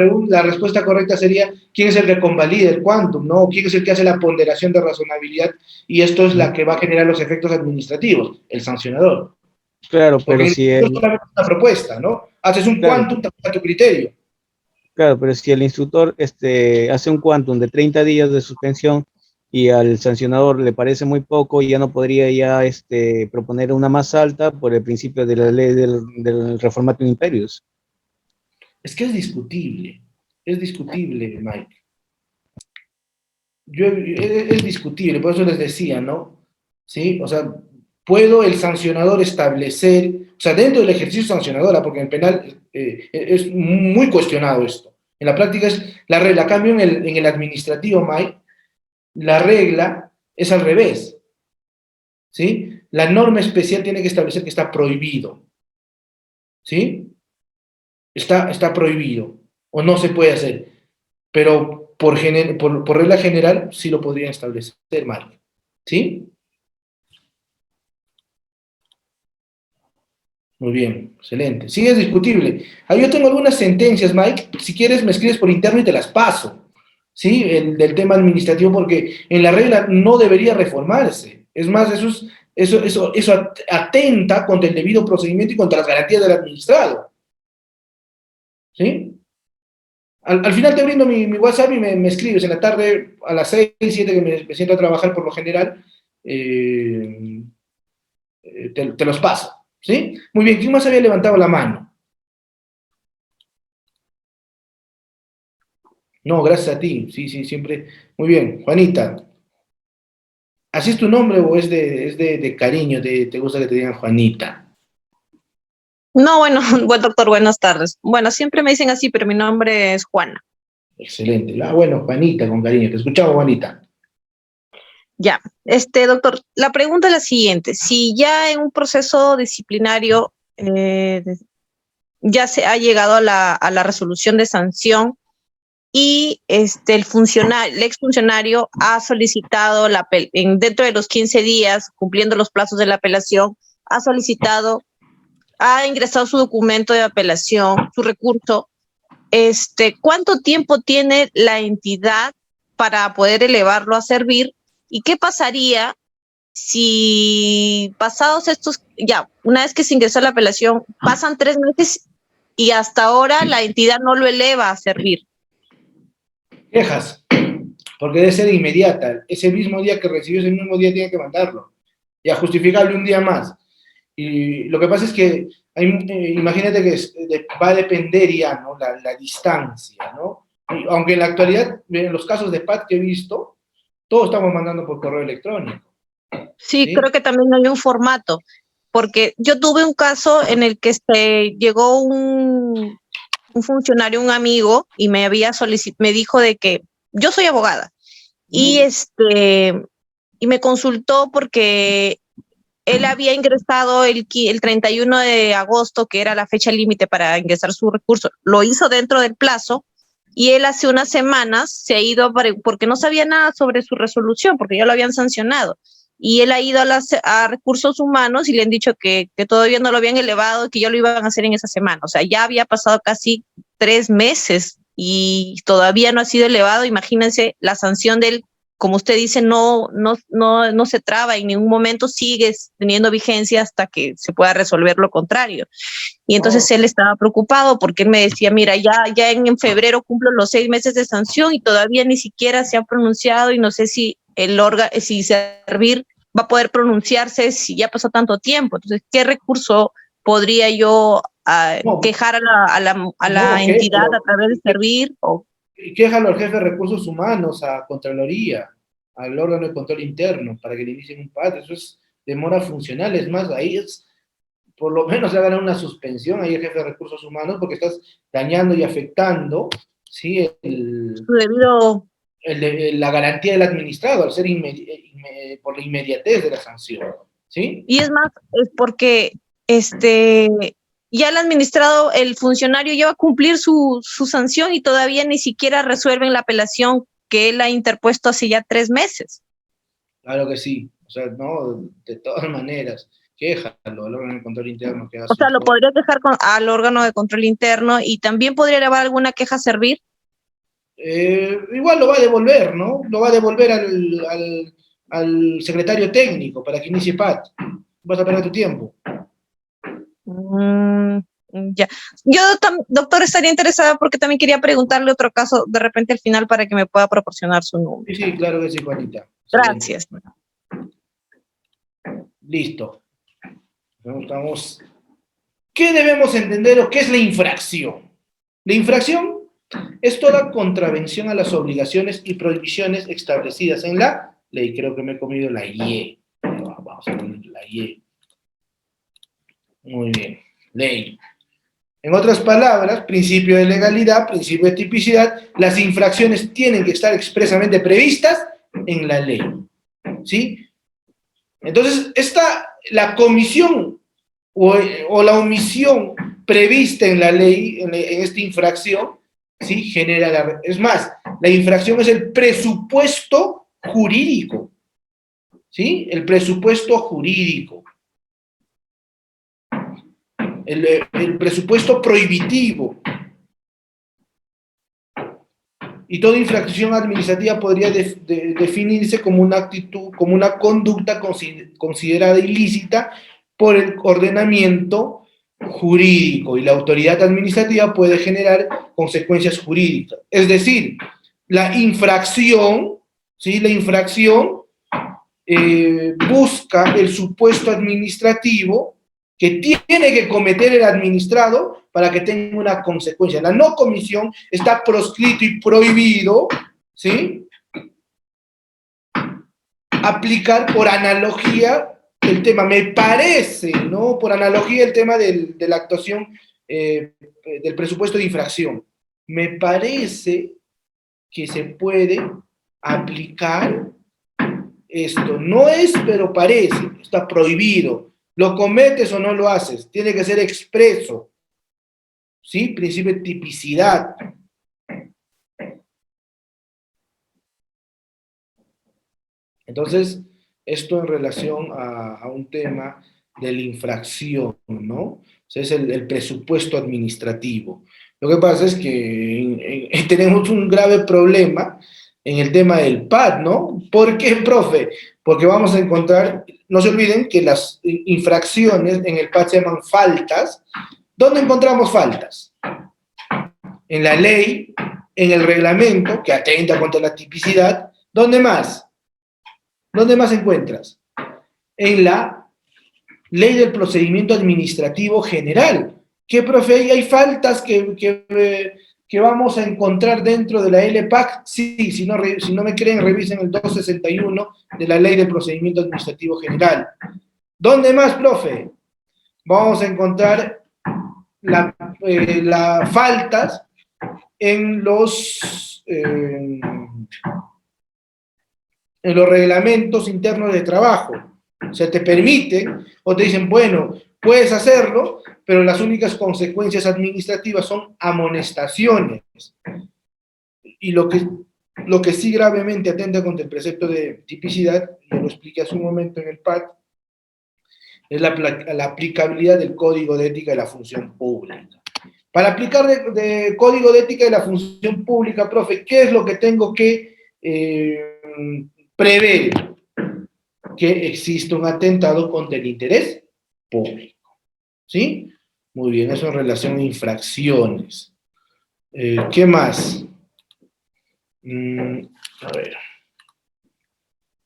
respuesta correcta sería quién es el que convalida el quantum, ¿no? O quién es el que hace la ponderación de razonabilidad y esto es la que va a generar los efectos administrativos, el sancionador. Claro, pero Porque si esto es solamente una propuesta, ¿no? Haces un claro, quantum a tu criterio. claro, pero si el instructor hace un quantum de 30 días de suspensión y al sancionador le parece muy poco, ya no podría ya proponer una más alta por el principio de la ley del reformatum imperius. Es que es discutible, Mike. Es discutible, por eso les decía, ¿no? ¿Sí? O sea, puedo el sancionador establecer, o sea, dentro del ejercicio sancionador, porque en el penal es muy cuestionado esto. En la práctica es la regla, cambio en el administrativo, Mike, la regla es al revés, ¿sí? La norma especial tiene que establecer que está prohibido, ¿sí? Está prohibido, o no se puede hacer, pero por regla general sí lo podrían establecer, Mike, ¿sí? Muy bien, excelente. Sí, es discutible. Ahí yo tengo algunas sentencias, Mike. Si quieres, me escribes por interno y te las paso. ¿Sí? Del tema administrativo, porque en la regla no debería reformarse. Es más, eso atenta contra el debido procedimiento y contra las garantías del administrado. ¿Sí? Al final te brindo mi WhatsApp y me escribes en la tarde a las 6, 7 que me siento a trabajar por lo general. Te los paso. ¿Sí? Muy bien, ¿quién más había levantado la mano? No, gracias a ti. Sí, sí, siempre. Muy bien, Juanita. ¿Así es tu nombre o es de cariño? ¿Te gusta que te digan Juanita? No, bueno, buen doctor, buenas tardes. Bueno, siempre me dicen así, pero mi nombre es Juana. Excelente. Ah, bueno, Juanita, con cariño. Te escuchaba, Juanita. Ya, doctor, la pregunta es la siguiente. Si ya en un proceso disciplinario ya se ha llegado a la resolución de sanción y el exfuncionario ha solicitado dentro de los 15 días, cumpliendo los plazos de la apelación, ha ingresado su documento de apelación, su recurso. ¿Cuánto tiempo tiene la entidad para poder elevarlo a servir? ¿Y qué pasaría si pasados una vez que se ingresó la apelación, pasan 3 meses y hasta ahora la entidad no lo eleva a servir? Quejas, porque debe ser inmediata. Ese mismo día que recibió, ese mismo día tiene que mandarlo. Y a justificarle un día más. Y lo que pasa es que, imagínate que va a depender ya, ¿no? La distancia, ¿no? Y aunque en la actualidad, en los casos de PAT que he visto, todos estamos mandando por correo electrónico. Sí, ¿Sí? creo que también hay un formato, porque yo tuve un caso en el que llegó un funcionario, un amigo, y me dijo de que yo soy abogada, y y me consultó porque él había ingresado el 31 de agosto, que era la fecha límite para ingresar su recurso. Lo hizo dentro del plazo y él hace unas semanas se ha ido porque no sabía nada sobre su resolución, porque ya lo habían sancionado. Y él ha ido a recursos humanos y le han dicho que todavía no lo habían elevado, que ya lo iban a hacer en esa semana. O sea, ya había pasado casi 3 meses y todavía no ha sido elevado. Imagínense la sanción del, como usted dice, no se traba, en ningún momento sigue teniendo vigencia hasta que se pueda resolver lo contrario. Y entonces él estaba preocupado porque él me decía, mira, ya en febrero cumplo los 6 meses de sanción y todavía ni siquiera se ha pronunciado y no sé si si Servir va a poder pronunciarse si ya pasó tanto tiempo. Entonces, ¿qué recurso podría yo quejar a la entidad a través de Servir? Quéjalo al jefe de recursos humanos, a Contraloría, al órgano de control interno, para que le inicien un PAT. Eso es demora funcional. Es más, ahí por lo menos le hagan una suspensión ahí al jefe de recursos humanos, porque estás dañando y afectando, ¿sí? La garantía del administrado, al ser por la inmediatez de la sanción, ¿sí? Y es más, es porque ya el administrado, el funcionario ya va a cumplir su sanción y todavía ni siquiera resuelven la apelación que él ha interpuesto hace ya 3 meses. Claro que sí. O sea, no, de todas maneras, quéjalo al órgano de control interno. O sea, lo podría quejar al órgano de control interno y también podría elevar alguna queja a Servir. Igual lo va a devolver, ¿no? Lo va a devolver al secretario técnico para que inicie PAT. Vas a perder tu tiempo. Ya. Yo, doctor, estaría interesada porque también quería preguntarle otro caso de repente al final para que me pueda proporcionar su número. Sí, claro que sí, Juanita. Gracias. Listo. Estamos. ¿Qué debemos entender o qué es la infracción? La infracción es toda contravención a las obligaciones y prohibiciones establecidas en la ley. Creo que me he comido la Y. Vamos a poner la Y. Muy bien. Ley. En otras palabras, principio de legalidad, principio de tipicidad, las infracciones tienen que estar expresamente previstas en la ley. ¿Sí? Entonces, la comisión o la omisión prevista en la ley, en esta infracción, ¿sí? Genera es más, la infracción es el presupuesto jurídico. ¿Sí? El presupuesto jurídico. El presupuesto prohibitivo. Y toda infracción administrativa podría definirse como una actitud, como una conducta considerada ilícita por el ordenamiento jurídico, y la autoridad administrativa puede generar consecuencias jurídicas. Es decir, la infracción, ¿sí? La infracción busca el supuesto administrativo que tiene que cometer el administrado para que tenga una consecuencia. La no comisión está proscrito y prohibido, ¿sí? Aplicar por analogía el tema, me parece, ¿no? Por analogía el tema de la actuación del presupuesto de infracción. Me parece que se puede aplicar esto. No es, pero parece, está prohibido. ¿Lo cometes o no lo haces? Tiene que ser expreso. ¿Sí? Principio de tipicidad. Entonces, esto en relación a un tema de la infracción, ¿no? O sea, es el presupuesto administrativo. Lo que pasa es que tenemos un grave problema en el tema del PAT, ¿no? ¿Por qué, profe? Porque vamos a encontrar, no se olviden que las infracciones en el PAT se llaman faltas. ¿Dónde encontramos faltas? En la ley, en el reglamento, que atenta contra la tipicidad. ¿Dónde más? ¿Dónde más encuentras? En la Ley del Procedimiento Administrativo General. ¿Qué, profe? ¿Hay faltas que vamos a encontrar dentro de la LPAC? Sí, si no me creen, revisen el 261 de la Ley del Procedimiento Administrativo General. ¿Dónde más, profe? Vamos a encontrar las faltas en los reglamentos internos de trabajo. O sea, te permiten o te dicen, bueno, puedes hacerlo, pero las únicas consecuencias administrativas son amonestaciones. Y lo que sí gravemente atenta contra el precepto de tipicidad, ya lo expliqué hace un momento en el PAT, es la aplicabilidad del Código de Ética de la Función Pública. Para aplicar de Código de Ética de la Función Pública, profe, ¿qué es lo que tengo que prever? Que existe un atentado contra el interés público. ¿Sí? Muy bien, eso en relación a infracciones. ¿Qué más? A ver.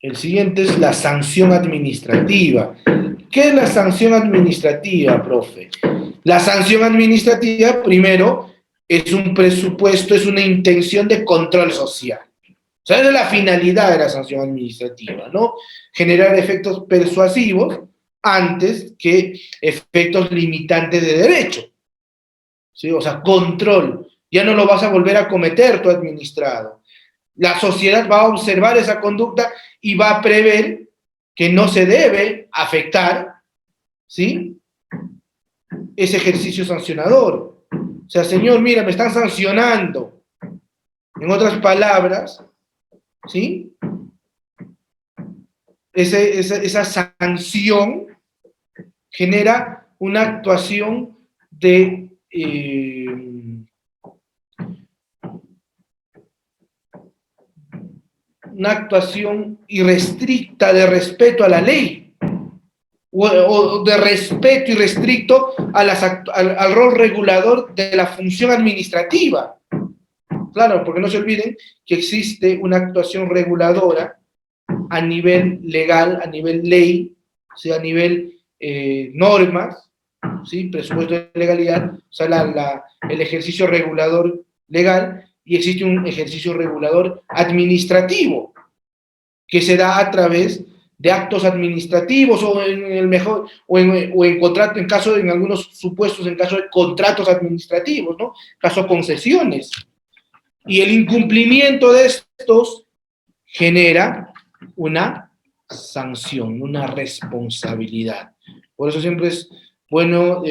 El siguiente es la sanción administrativa. ¿Qué es la sanción administrativa, profe? La sanción administrativa, primero, es un presupuesto, es una intención de control social. O sea, esa es la finalidad de la sanción administrativa, ¿no? Generar efectos persuasivos antes que efectos limitantes de derecho. ¿Sí? O sea, control. Ya no lo vas a volver a cometer tu administrado. La sociedad va a observar esa conducta y va a prever que no se debe afectar, ¿sí?, ese ejercicio sancionador. O sea, señor, mira, me están sancionando. En otras palabras, ¿sí?, esa sanción genera una actuación de una actuación irrestricta de respeto a la ley, o de respeto irrestricto al rol regulador de la función administrativa. Claro, porque no se olviden que existe una actuación reguladora a nivel legal, a nivel ley, o sea, a nivel normas, ¿sí?, presupuesto de legalidad, o sea, el ejercicio regulador legal, y existe un ejercicio regulador administrativo, que se da a través de actos administrativos, o en contrato, en algunos supuestos, en caso de contratos administrativos, ¿no? Caso concesiones. Y el incumplimiento de estos genera una sanción, una responsabilidad. Por eso siempre es bueno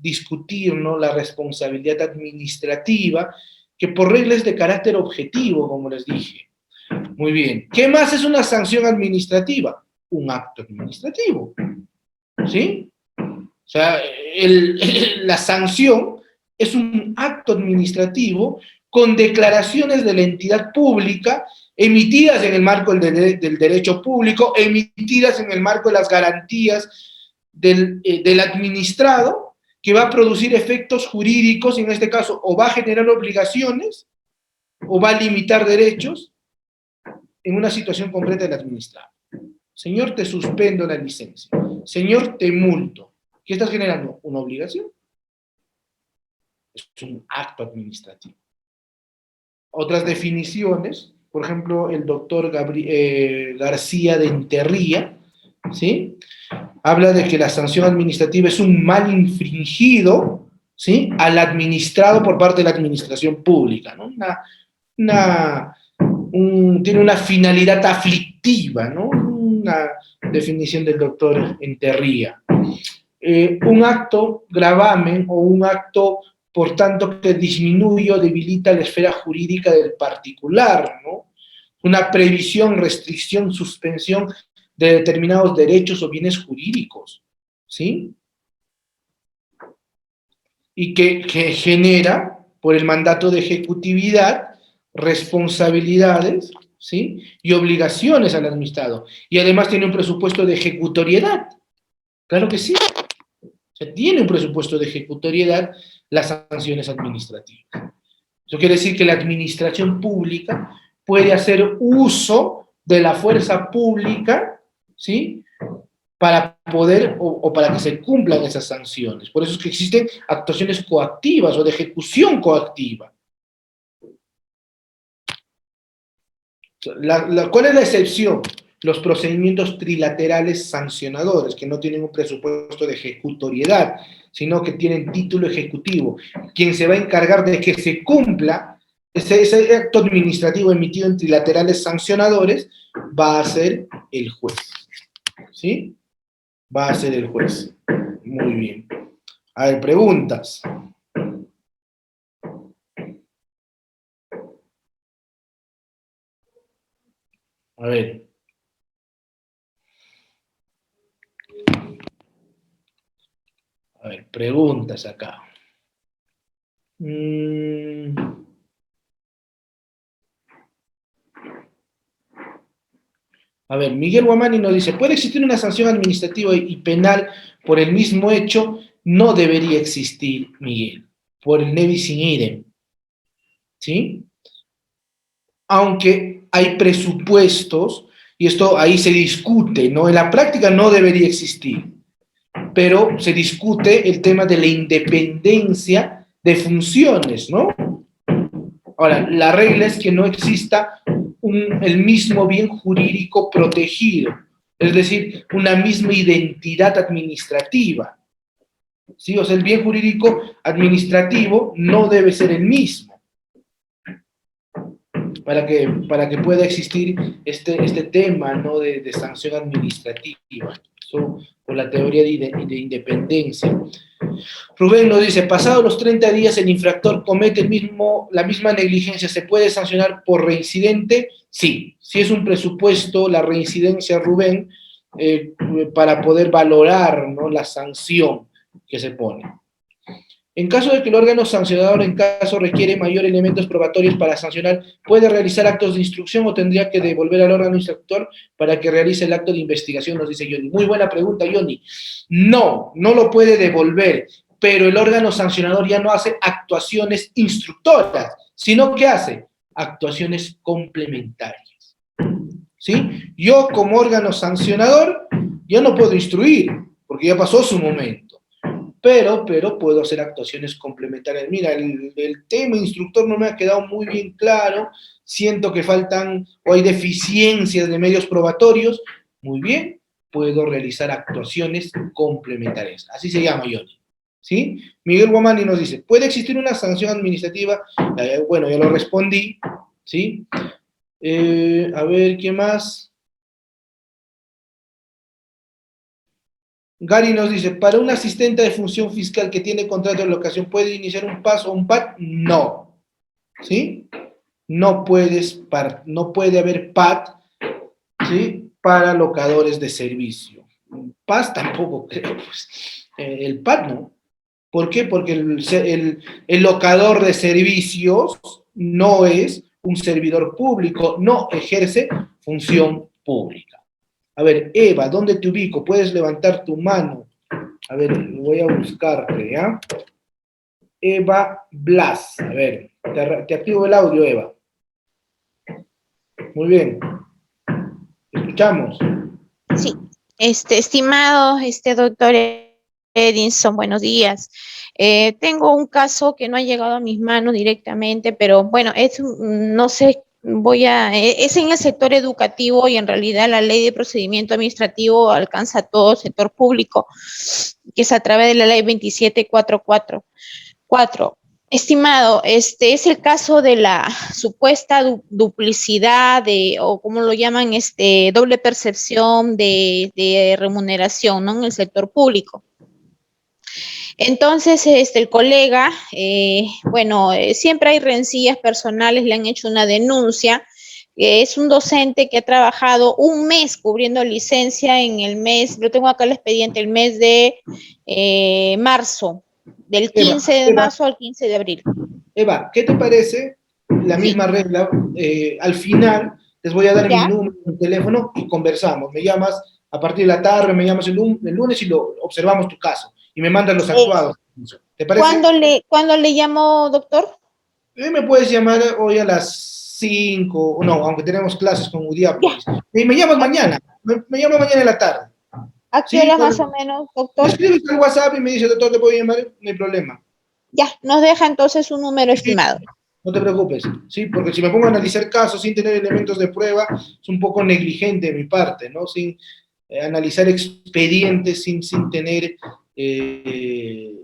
discutir, ¿no?, la responsabilidad administrativa, que por regla es de carácter objetivo, como les dije. Muy bien. ¿Qué más es una sanción administrativa? Un acto administrativo. ¿Sí? O sea, la sanción es un acto administrativo con declaraciones de la entidad pública emitidas en el marco del derecho público, emitidas en el marco de las garantías del administrado, que va a producir efectos jurídicos, y en este caso o va a generar obligaciones o va a limitar derechos en una situación concreta del administrado. Señor, te suspendo la licencia. Señor, te multo. ¿Qué estás generando? ¿Una obligación? Es un acto administrativo. Otras definiciones, por ejemplo, el doctor García de Enterría, ¿sí?, habla de que la sanción administrativa es un mal infringido, ¿sí?, al administrado por parte de la administración pública, ¿no? Tiene una finalidad aflictiva, ¿no? Una definición del doctor Enterría. Un acto gravamen o un acto, por tanto, que disminuye o debilita la esfera jurídica del particular, ¿no? Una previsión, restricción, suspensión de determinados derechos o bienes jurídicos, ¿sí? Y que genera, por el mandato de ejecutividad, responsabilidades, ¿sí?, y obligaciones al administrado. Y además tiene un presupuesto de ejecutoriedad. Claro que sí. O sea, tiene un presupuesto de ejecutoriedad las sanciones administrativas. Eso quiere decir que la administración pública puede hacer uso de la fuerza pública, ¿sí?, para poder o para que se cumplan esas sanciones. Por eso es que existen actuaciones coactivas o de ejecución coactiva. ¿Cuál es la excepción? Los procedimientos trilaterales sancionadores, que no tienen un presupuesto de ejecutoriedad, sino que tienen título ejecutivo. Quien se va a encargar de que se cumpla ese acto administrativo emitido en trilaterales sancionadores va a ser el juez. ¿Sí? Va a ser el juez. Muy bien. A ver, preguntas. A ver. A ver, preguntas acá. A ver, Miguel Guamani nos dice, ¿puede existir una sanción administrativa y penal por el mismo hecho? No debería existir, Miguel, por el nevis in idem. ¿Sí? Aunque hay presupuestos, y esto ahí se discute, ¿no? En la práctica no debería existir, pero se discute el tema de la independencia de funciones, ¿no? Ahora, la regla es que no exista el mismo bien jurídico protegido, es decir, una misma identidad administrativa. ¿Sí? O sea, el bien jurídico administrativo no debe ser el mismo para que pueda existir este tema, ¿no?, de sanción administrativa. Eso por la teoría de independencia. Rubén nos dice, pasados los 30 días el infractor comete la misma negligencia, ¿se puede sancionar por reincidente? Sí, si es un presupuesto, la reincidencia, Rubén, para poder valorar, ¿no?, la sanción que se pone. En caso de que el órgano sancionador, en caso requiere mayor elementos probatorios para sancionar, ¿puede realizar actos de instrucción o tendría que devolver al órgano instructor para que realice el acto de investigación? Nos dice Johnny. Muy buena pregunta, Johnny. No lo puede devolver, pero el órgano sancionador ya no hace actuaciones instructoras, sino que hace actuaciones complementarias. ¿Sí? Yo como órgano sancionador, yo no puedo instruir, porque ya pasó su momento. Pero puedo hacer actuaciones complementarias. Mira, el tema instructor no me ha quedado muy bien claro, siento que faltan o hay deficiencias de medios probatorios. Muy bien, puedo realizar actuaciones complementarias. Así se llama, Johnny. ¿Sí? Miguel Guamani nos dice, ¿puede existir una sanción administrativa? Bueno, ya lo respondí. ¿Sí? A ver, ¿qué más? Gary nos dice, ¿para un asistente de función fiscal que tiene contrato de locación puede iniciar un PAS o un PAT? No. ¿Sí? No puede haber PAT, ¿sí?, para locadores de servicio. PAS tampoco creo, pues. El PAT no. ¿Por qué? Porque el locador de servicios no es un servidor público, no ejerce función pública. A ver, Eva, ¿dónde te ubico? Puedes levantar tu mano. A ver, voy a buscarte, ¿ya? Eva Blas. A ver, te activo el audio, Eva. Muy bien. Escuchamos. Sí, estimado doctor Edinson, buenos días. Tengo un caso que no ha llegado a mis manos directamente, pero bueno, no sé, es en el sector educativo y en realidad la ley de procedimiento administrativo alcanza a todo el sector público, que es a través de la ley 27444. Estimado, es el caso de la supuesta duplicidad o como lo llaman, doble percepción de remuneración, ¿no?, en el sector público. Entonces, el colega, siempre hay rencillas personales, le han hecho una denuncia. Es un docente que ha trabajado un mes cubriendo licencia en el mes, yo tengo acá el expediente, el mes de marzo, del 15 de marzo al 15 de abril. Eva, ¿qué te parece la misma regla? Al final les voy a dar mi número, mi teléfono y conversamos. Me llamas a partir de la tarde, me llamas el lunes y lo observamos tu caso. Y me mandan los actuados. ¿Te parece? ¿Cuándo le llamó, doctor? Me puedes llamar hoy a las 5, no, aunque tenemos clases con Udiápolis. Y me llamas mañana, me llamas mañana en la tarde. ¿A qué Sí, hora pues, más o menos, me doctor? escribes al WhatsApp y me dices, doctor, ¿te puedo llamar? No hay problema. Ya, nos deja entonces un número estimado. No te preocupes, ¿sí? Porque si me pongo a analizar casos sin tener elementos de prueba, es un poco negligente de mi parte, ¿no? Sin analizar expedientes, sin tener el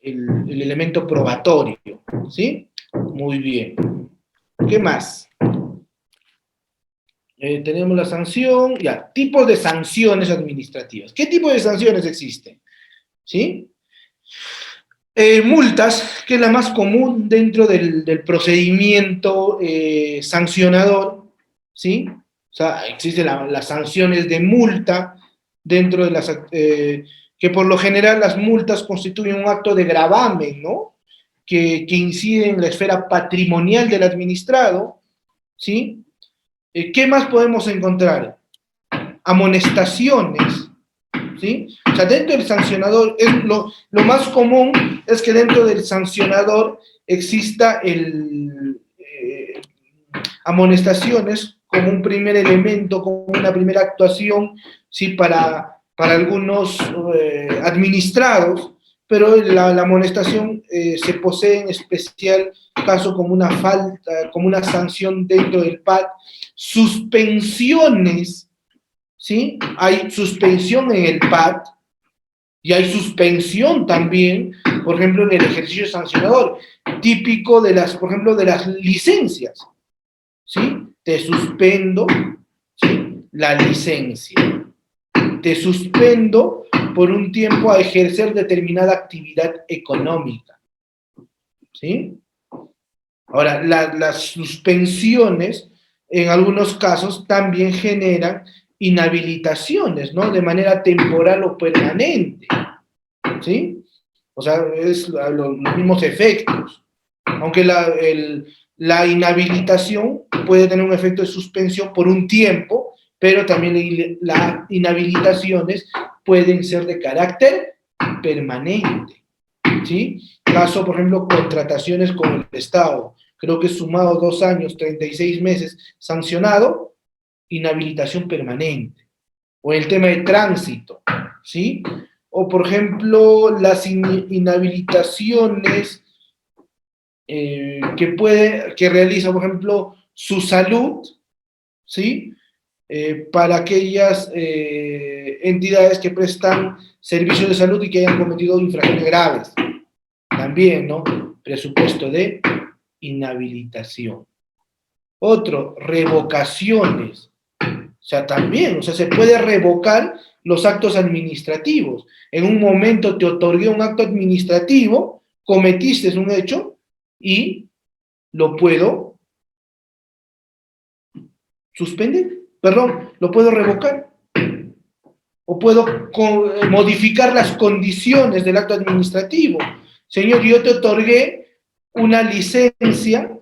elemento probatorio, ¿sí? Muy bien. ¿Qué más? Tenemos la sanción, ya, tipos de sanciones administrativas. ¿Qué tipo de sanciones existen? ¿Sí? Multas, que es la más común dentro del procedimiento sancionador, ¿sí? O sea, existen las sanciones de multa dentro de las... que por lo general las multas constituyen un acto de gravamen, ¿no? Que incide en la esfera patrimonial del administrado, ¿sí? ¿Qué más podemos encontrar? Amonestaciones, ¿sí? O sea, dentro del sancionador, lo más común es que dentro del sancionador exista amonestaciones como un primer elemento, como una primera actuación, ¿sí? Para algunos administrados, pero la amonestación se posee en especial caso como una falta, como una sanción dentro del PAD, suspensiones, ¿sí? Hay suspensión en el PAD y hay suspensión también, por ejemplo, en el ejercicio sancionador, típico de las, por ejemplo, de las licencias, ¿sí? Te suspendo, ¿sí? La licencia. Te suspendo por un tiempo a ejercer determinada actividad económica, ¿sí? Ahora, las suspensiones, en algunos casos, también generan inhabilitaciones, ¿no? De manera temporal o permanente, ¿sí? O sea, es los mismos efectos. Aunque la inhabilitación puede tener un efecto de suspensión por un tiempo, pero también las inhabilitaciones pueden ser de carácter permanente, ¿sí? Caso, por ejemplo, contrataciones con el Estado, creo que sumado 2 años, 36 meses, sancionado, inhabilitación permanente. O el tema de tránsito, ¿sí? O, por ejemplo, las inhabilitaciones que realiza, por ejemplo, su salud, ¿sí? Para aquellas entidades que prestan servicios de salud y que hayan cometido infracciones graves. También, ¿no? Presupuesto de inhabilitación. Otro, revocaciones. O sea, también, o sea, se puede revocar los actos administrativos. En un momento te otorgué un acto administrativo, cometiste un hecho y lo puedo suspender, perdón, lo puedo revocar. O puedo modificar las condiciones del acto administrativo. Señor, yo te otorgué una licencia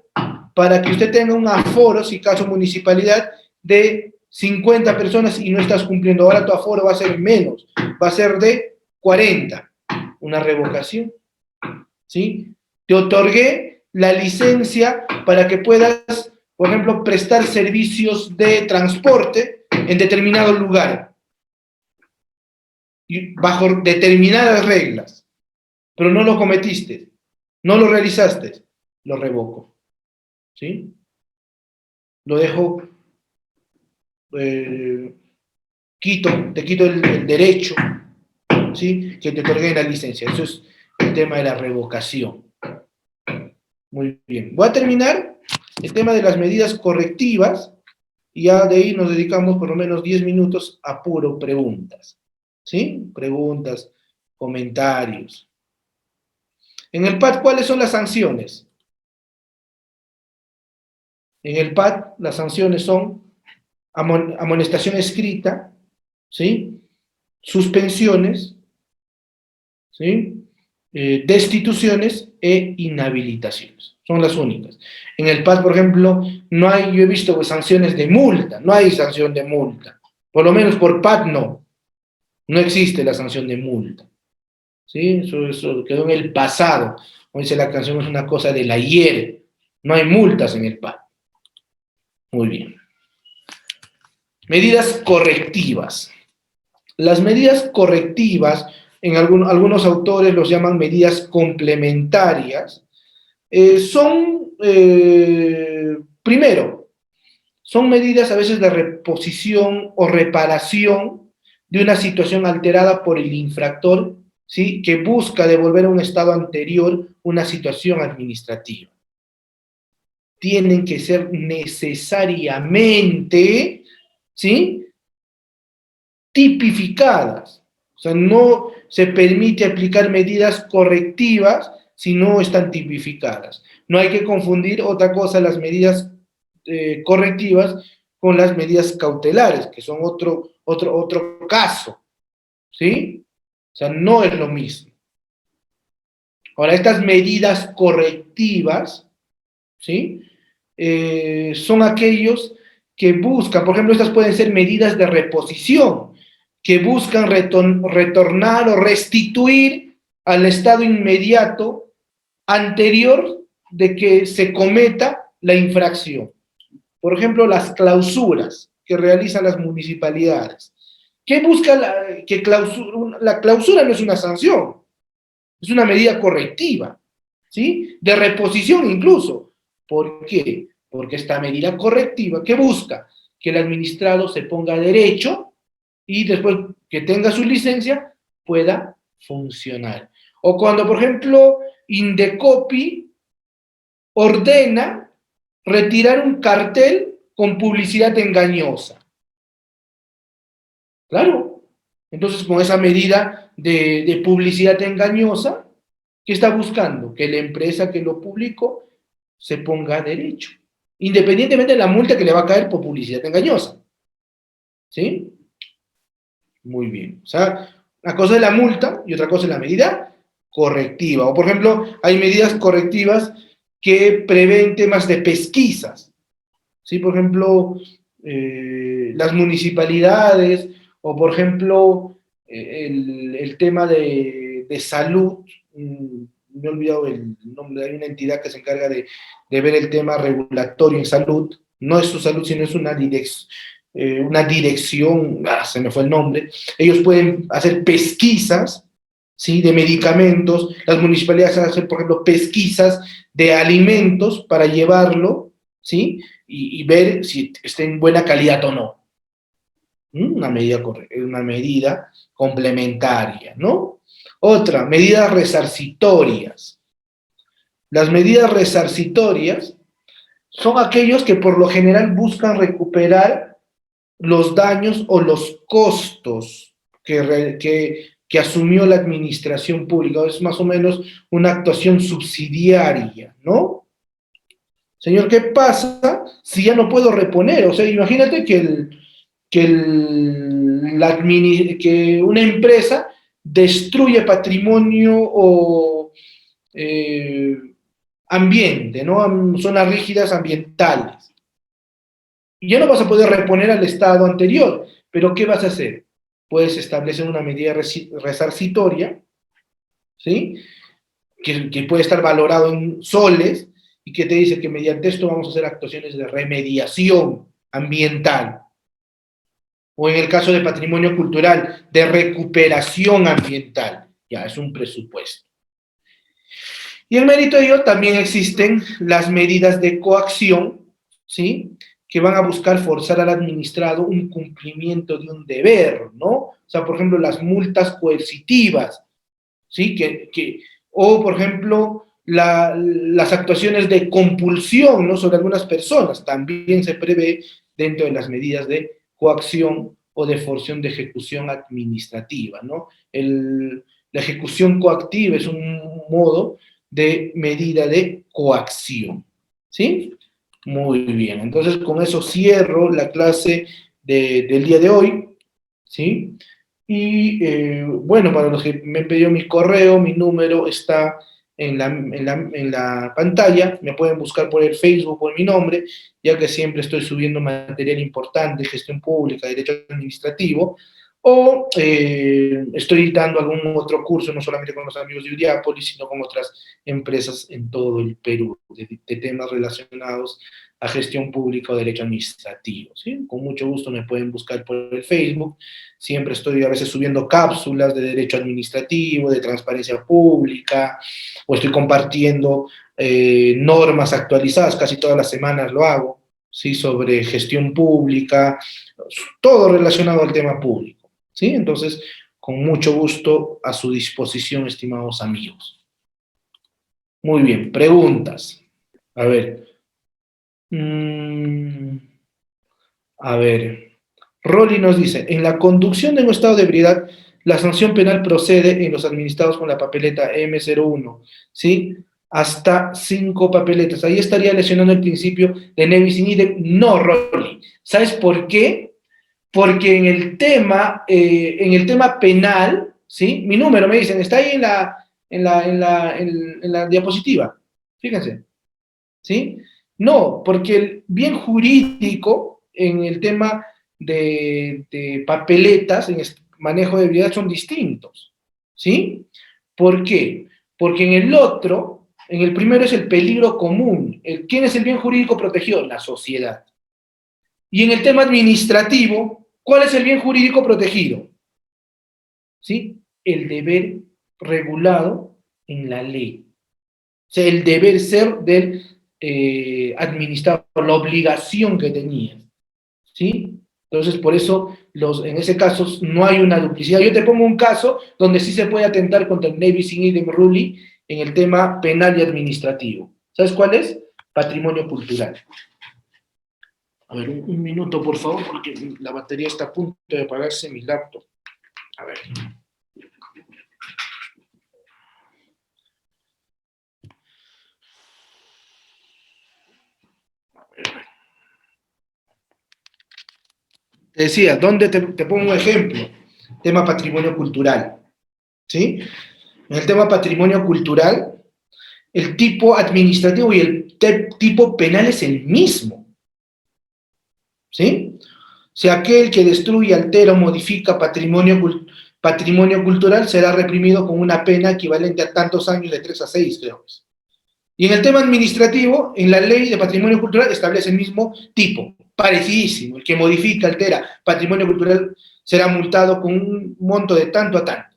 para que usted tenga un aforo, si caso municipalidad, de 50 personas y no estás cumpliendo. Ahora tu aforo va a ser menos, va a ser de 40. Una revocación, ¿sí? Te otorgué la licencia para que puedas, por ejemplo, prestar servicios de transporte en determinado lugar, y bajo determinadas reglas, pero no lo cometiste, no lo realizaste, lo revoco, ¿sí? Lo dejo, te quito el derecho, ¿sí? Que te otorgué la licencia. Eso es el tema de la revocación. Muy bien. Voy a terminar el tema de las medidas correctivas y ya de ahí nos dedicamos por lo menos 10 minutos a puro preguntas, ¿sí? Preguntas, comentarios. En el PAD, ¿cuáles son las sanciones? En el PAD, las sanciones son amonestación escrita, ¿sí? Suspensiones, ¿sí? Destituciones e inhabilitaciones. Son las únicas. En el PAD, por ejemplo, no hay, yo he visto pues, sanciones de multa, no hay sanción de multa. Por lo menos por PAD no. No existe la sanción de multa. ¿Sí? Eso quedó en el pasado. Como dice la canción, es una cosa del ayer. No hay multas en el PAT. Muy bien. Medidas correctivas. Las medidas correctivas, en algunos autores los llaman medidas complementarias, primero, son medidas a veces de reposición o reparación de una situación alterada por el infractor, ¿sí?, que busca devolver a un estado anterior una situación administrativa. Tienen que ser necesariamente, ¿sí?, tipificadas. O sea, no se permite aplicar medidas correctivas si no están tipificadas. No hay que confundir otra cosa, las medidas correctivas con las medidas cautelares, que son otro caso, ¿sí? O sea, no es lo mismo. Ahora, estas medidas correctivas, ¿sí?, son aquellos que buscan, por ejemplo, estas pueden ser medidas de reposición, que buscan retornar o restituir al estado inmediato anterior de que se cometa la infracción. Por ejemplo, las clausuras que realizan las municipalidades. ¿Qué busca la clausura? No es una sanción, es una medida correctiva, ¿sí?, de reposición incluso. ¿Por qué? Porque esta medida correctiva, ¿qué busca? Que el administrado se ponga derecho y después que tenga su licencia pueda funcionar. O cuando, por ejemplo, Indecopi ordena retirar un cartel con publicidad engañosa. Claro. Entonces, con esa medida de publicidad engañosa, ¿qué está buscando? Que la empresa que lo publicó se ponga derecho, independientemente de la multa que le va a caer por publicidad engañosa. ¿Sí? Muy bien. O sea, una cosa es la multa y otra cosa es la medida correctiva. O, por ejemplo, hay medidas correctivas que prevén temas de pesquisas. ¿Sí? Por ejemplo, las municipalidades, o por ejemplo, el tema de salud. Me he olvidado el nombre, hay una entidad que se encarga de ver el tema regulatorio en salud. No es su salud, sino es una dirección, se me fue el nombre. Ellos pueden hacer pesquisas, ¿sí?, de medicamentos. Las municipalidades hacen, por ejemplo, pesquisas de alimentos para llevarlo, ¿sí?, y ver si está en buena calidad o no. Una medida complementaria, ¿no? Otra, medidas resarcitorias. Las medidas resarcitorias son aquellos que por lo general buscan recuperar los daños o los costos que asumió la administración pública. Es más o menos una actuación subsidiaria, ¿no? Señor, ¿qué pasa si ya no puedo reponer? O sea, imagínate que una empresa destruye patrimonio o ambiente, ¿no?, zonas rígidas ambientales. Y ya no vas a poder reponer al estado anterior, pero ¿qué vas a hacer? Puedes establecer una medida resarcitoria, ¿sí?, que puede estar valorado en soles, y que te dice que mediante esto vamos a hacer actuaciones de remediación ambiental. O en el caso de patrimonio cultural, de recuperación ambiental. Ya, es un presupuesto. Y en mérito de ello también existen las medidas de coacción, ¿sí?, que van a buscar forzar al administrado un cumplimiento de un deber, ¿no? O sea, por ejemplo, las multas coercitivas, ¿sí?, o, por ejemplo, las actuaciones de compulsión, ¿no?, sobre algunas personas, también se prevé dentro de las medidas de coacción o de forción de ejecución administrativa, ¿no? La ejecución coactiva es un modo de medida de coacción, ¿sí? Muy bien, entonces con eso cierro la clase del día de hoy, ¿sí? Y bueno, para los que me han pedido mi correo, mi número está en la pantalla. Me pueden buscar por el Facebook por mi nombre, ya que siempre estoy subiendo material importante, gestión pública, derecho administrativo. o estoy dando algún otro curso, no solamente con los amigos de Udiápolis, sino con otras empresas en todo el Perú, de temas relacionados a gestión pública o derecho administrativo, ¿sí? Con mucho gusto me pueden buscar por el Facebook, siempre estoy a veces subiendo cápsulas de derecho administrativo, de transparencia pública, o estoy compartiendo normas actualizadas, casi todas las semanas lo hago, ¿sí? Sobre gestión pública, todo relacionado al tema público. ¿Sí? Entonces, con mucho gusto a su disposición, estimados amigos. Muy bien, preguntas. A ver. A ver. Rolly nos dice, en la conducción de un estado de ebriedad, la sanción penal procede en los administrados con la papeleta M01, ¿sí? Hasta 5 papeletas. Ahí estaría lesionando el principio de ne bis in idem. No, Rolly. ¿Sabes por qué? Porque en el tema penal, ¿sí? Mi número, me dicen, está ahí en la diapositiva. Fíjense. ¿Sí? No, porque el bien jurídico en el tema de papeletas, en el manejo de ebriedad, son distintos. ¿Sí? ¿Por qué? Porque en el otro, en el primero es el peligro común. ¿Quién es el bien jurídico protegido? La sociedad. Y en el tema administrativo, ¿cuál es el bien jurídico protegido? ¿Sí? El deber regulado en la ley. O sea, el deber ser del administrador, la obligación que tenía. ¿Sí? Entonces, por eso, en ese caso, no hay una duplicidad. Yo te pongo un caso donde sí se puede atentar contra el ne bis in idem ruli en el tema penal y administrativo. ¿Sabes cuál es? Patrimonio cultural. A ver, un minuto, por favor, porque la batería está a punto de apagarse en mi laptop. A ver. Te decía, ¿dónde te pongo un ejemplo? Tema patrimonio cultural. ¿Sí? En el tema patrimonio cultural, el tipo administrativo y el tipo penal es el mismo. ¿Sí? Si aquel que destruye, altera o modifica patrimonio cultural será reprimido con una pena equivalente a tantos años, de 3 a 6, creo. Y en el tema administrativo, en la ley de patrimonio cultural establece el mismo tipo, parecidísimo. El que modifica, altera patrimonio cultural será multado con un monto de tanto a tanto.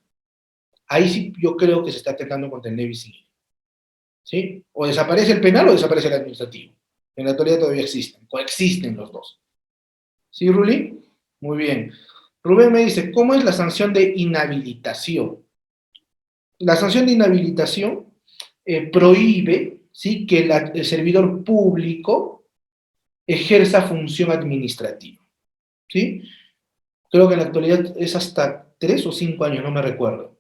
Ahí sí yo creo que se está atentando contra el ne bis in idem. ¿Sí? O desaparece el penal o desaparece el administrativo. En la actualidad todavía existen, coexisten los dos. ¿Sí, Ruli? Muy bien. Rubén me dice, ¿cómo es la sanción de inhabilitación? La sanción de inhabilitación prohíbe, ¿sí?, que el servidor público ejerza función administrativa. ¿Sí? Creo que en la actualidad es hasta 3 o 5 años, no me recuerdo.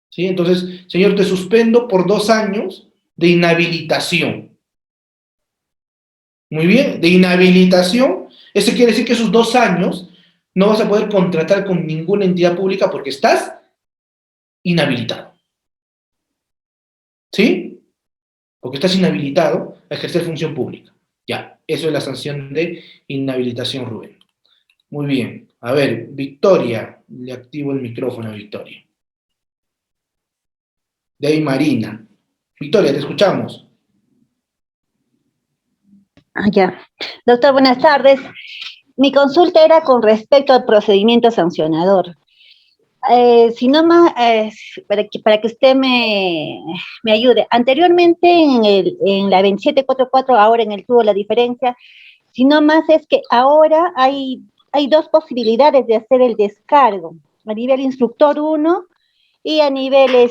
¿Sí? Entonces, señor, te suspendo por 2 años de inhabilitación. Muy bien, de inhabilitación. Eso quiere decir que esos 2 años no vas a poder contratar con ninguna entidad pública porque estás inhabilitado. ¿Sí? Porque estás inhabilitado a ejercer función pública. Ya, eso es la sanción de inhabilitación, Rubén. Muy bien. A ver, Victoria, le activo el micrófono a Victoria. De ahí Marina. Victoria, te escuchamos. Ya. Doctor, buenas tardes. Mi consulta era con respecto al procedimiento sancionador. Si no más, para que usted me ayude. Anteriormente en la 2744, ahora en el tubo la diferencia, si no más es que ahora hay 2 posibilidades de hacer el descargo, a nivel instructor 1 y a nivel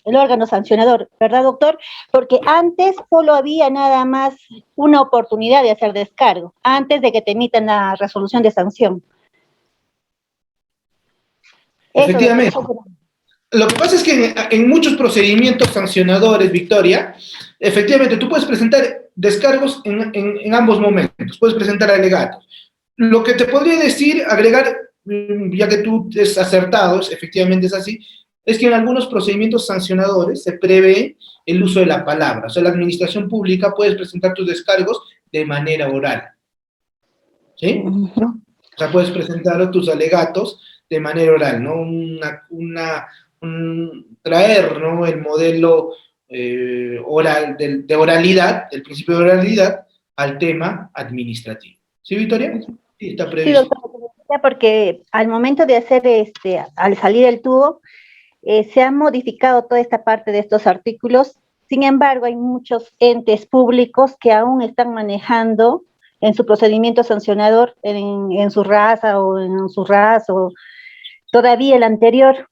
el órgano sancionador, ¿verdad, doctor? Porque antes solo había nada más una oportunidad de hacer descargo, antes de que te emitan la resolución de sanción. Efectivamente. Lo que pasa es que en muchos procedimientos sancionadores, Victoria, efectivamente tú puedes presentar descargos en ambos momentos, puedes presentar alegatos. Lo que te podría decir, agregar, ya que tú es acertado, efectivamente es así, es que en algunos procedimientos sancionadores se prevé el uso de la palabra. O sea, la administración pública puedes presentar tus descargos de manera oral. ¿Sí? O sea, puedes presentar tus alegatos de manera oral, ¿no? Traer, ¿no?, el modelo oral, de oralidad, del principio de oralidad, al tema administrativo. ¿Sí, Victoria? Sí, está Sí, previsto. doctor, porque al momento de hacer, al salir el tubo, se ha modificado toda esta parte de estos artículos. Sin embargo, hay muchos entes públicos que aún están manejando en su procedimiento sancionador, en su raza o en su RAS o todavía el anterior.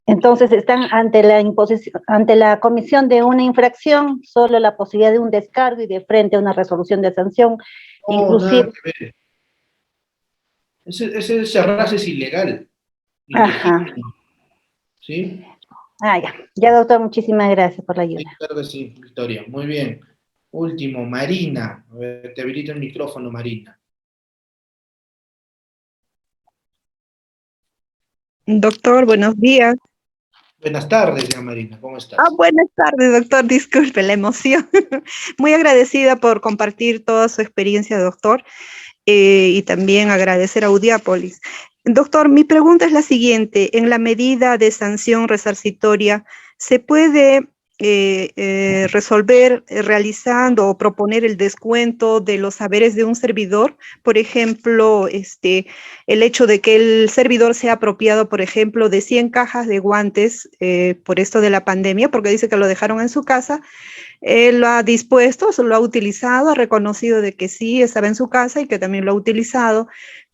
Entonces están ante la comisión de una infracción, solo la posibilidad de un descargo y de frente a una resolución de sanción, No, inclusive. nada que ver. Ese RAS es ilegal. Ajá. Ilegítimo. ¿Sí? Ya, doctor, muchísimas gracias por la ayuda. Sí, claro que sí, Victoria. Muy bien. Último, Marina. A ver, te habilito el micrófono, Marina. Doctor, buenos días. Buenas tardes, ya, Marina. ¿Cómo estás? Buenas tardes, doctor. Disculpe la emoción. Muy agradecida por compartir toda su experiencia, doctor, y también agradecer a Udiápolis. Doctor, mi pregunta es la siguiente. En la medida de sanción resarcitoria, ¿se puede resolver realizando o proponer el descuento de los saberes de un servidor? Por ejemplo, el hecho de que el servidor sea apropiado, por ejemplo, de 100 cajas de guantes por esto de la pandemia, porque dice que lo dejaron en su casa, él lo ha dispuesto, lo ha utilizado, ha reconocido de que sí estaba en su casa y que también lo ha utilizado,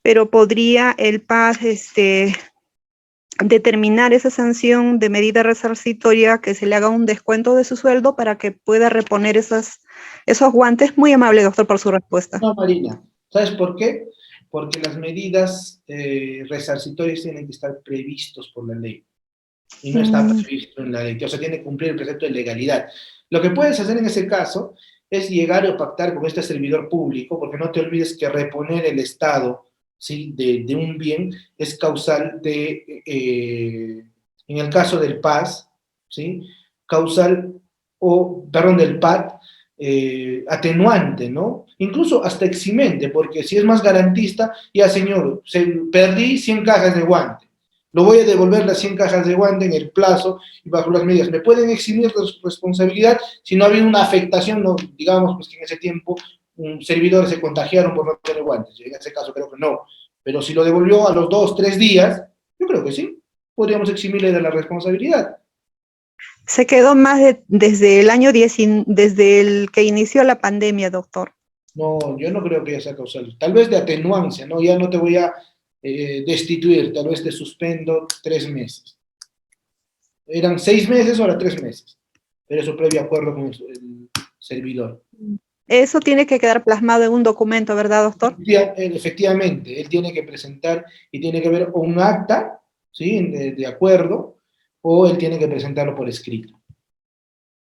pero podría el PAS determinar esa sanción de medida resarcitoria, que se le haga un descuento de su sueldo para que pueda reponer esos guantes. Muy amable, doctor, por su respuesta. No, Marina. ¿Sabes por qué? Porque las medidas resarcitorias tienen que estar previstos por la ley. Y no está previsto en la ley. O sea, tiene que cumplir el precepto de legalidad. Lo que puedes hacer en ese caso es llegar o pactar con este servidor público, porque no te olvides que reponer el Estado, ¿sí?, de un bien es causal en el caso del PAS, ¿sí?, del PAT, atenuante, ¿no? Incluso hasta eximente, porque si es más garantista, ya señor, perdí 100 cajas de guante, lo voy a devolver las 100 cajas de guante en el plazo y bajo las medidas. Me pueden eximir de su responsabilidad si no ha habido una afectación, no, digamos, pues que en ese tiempo un servidor se contagiaron por no tener guantes. En ese caso creo que no. Pero si lo devolvió a los 2, 3 días, yo creo que sí, podríamos eximirle de la responsabilidad. Se quedó más desde el año desde el que inició la pandemia, doctor. No, yo no creo que sea causal. Tal vez de atenuancia, ¿no? Ya no te voy a destituir, tal vez te suspendo 3 meses. Eran 6 meses, ahora 3 meses. Pero eso previo acuerdo con el servidor. Eso tiene que quedar plasmado en un documento, ¿verdad, doctor? Efectivamente, él tiene que presentar y tiene que haber un acta, ¿sí?, de acuerdo, o él tiene que presentarlo por escrito.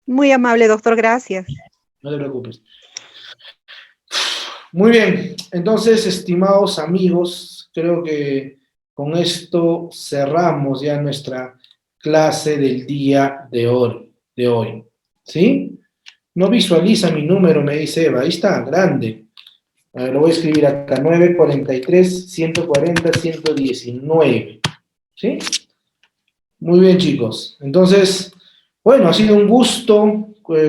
Muy amable, doctor, gracias. No te preocupes. Muy bien, entonces, estimados amigos, creo que con esto cerramos ya nuestra clase del día de hoy, ¿sí? No visualiza mi número, me dice Eva, ahí está, grande. A ver, lo voy a escribir acá, 943-140-119, ¿sí? Muy bien, chicos. Entonces, bueno, ha sido un gusto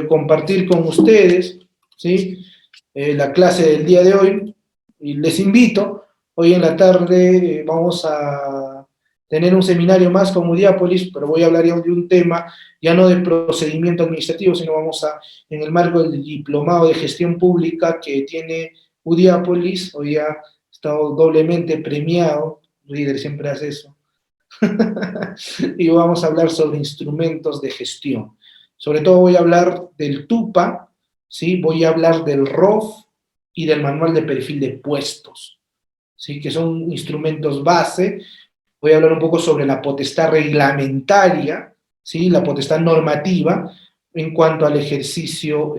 compartir con ustedes, ¿sí?, la clase del día de hoy, y les invito, hoy en la tarde vamos a tener un seminario más con Udiápolis, pero voy a hablar ya de un tema, ya no de procedimiento administrativo, sino vamos a, en el marco del diplomado de gestión pública que tiene Udiápolis, hoy ha estado doblemente premiado, líder siempre hace eso, y vamos a hablar sobre instrumentos de gestión. Sobre todo voy a hablar del TUPA, ¿sí? Voy a hablar del ROF y del manual de perfil de puestos, ¿sí?, que son instrumentos base. Voy a hablar un poco sobre la potestad reglamentaria, ¿sí?, la potestad normativa en cuanto al ejercicio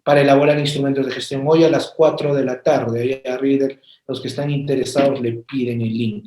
para elaborar instrumentos de gestión. Hoy a las 4 de la tarde, ahí a Reader, los que están interesados le piden el link.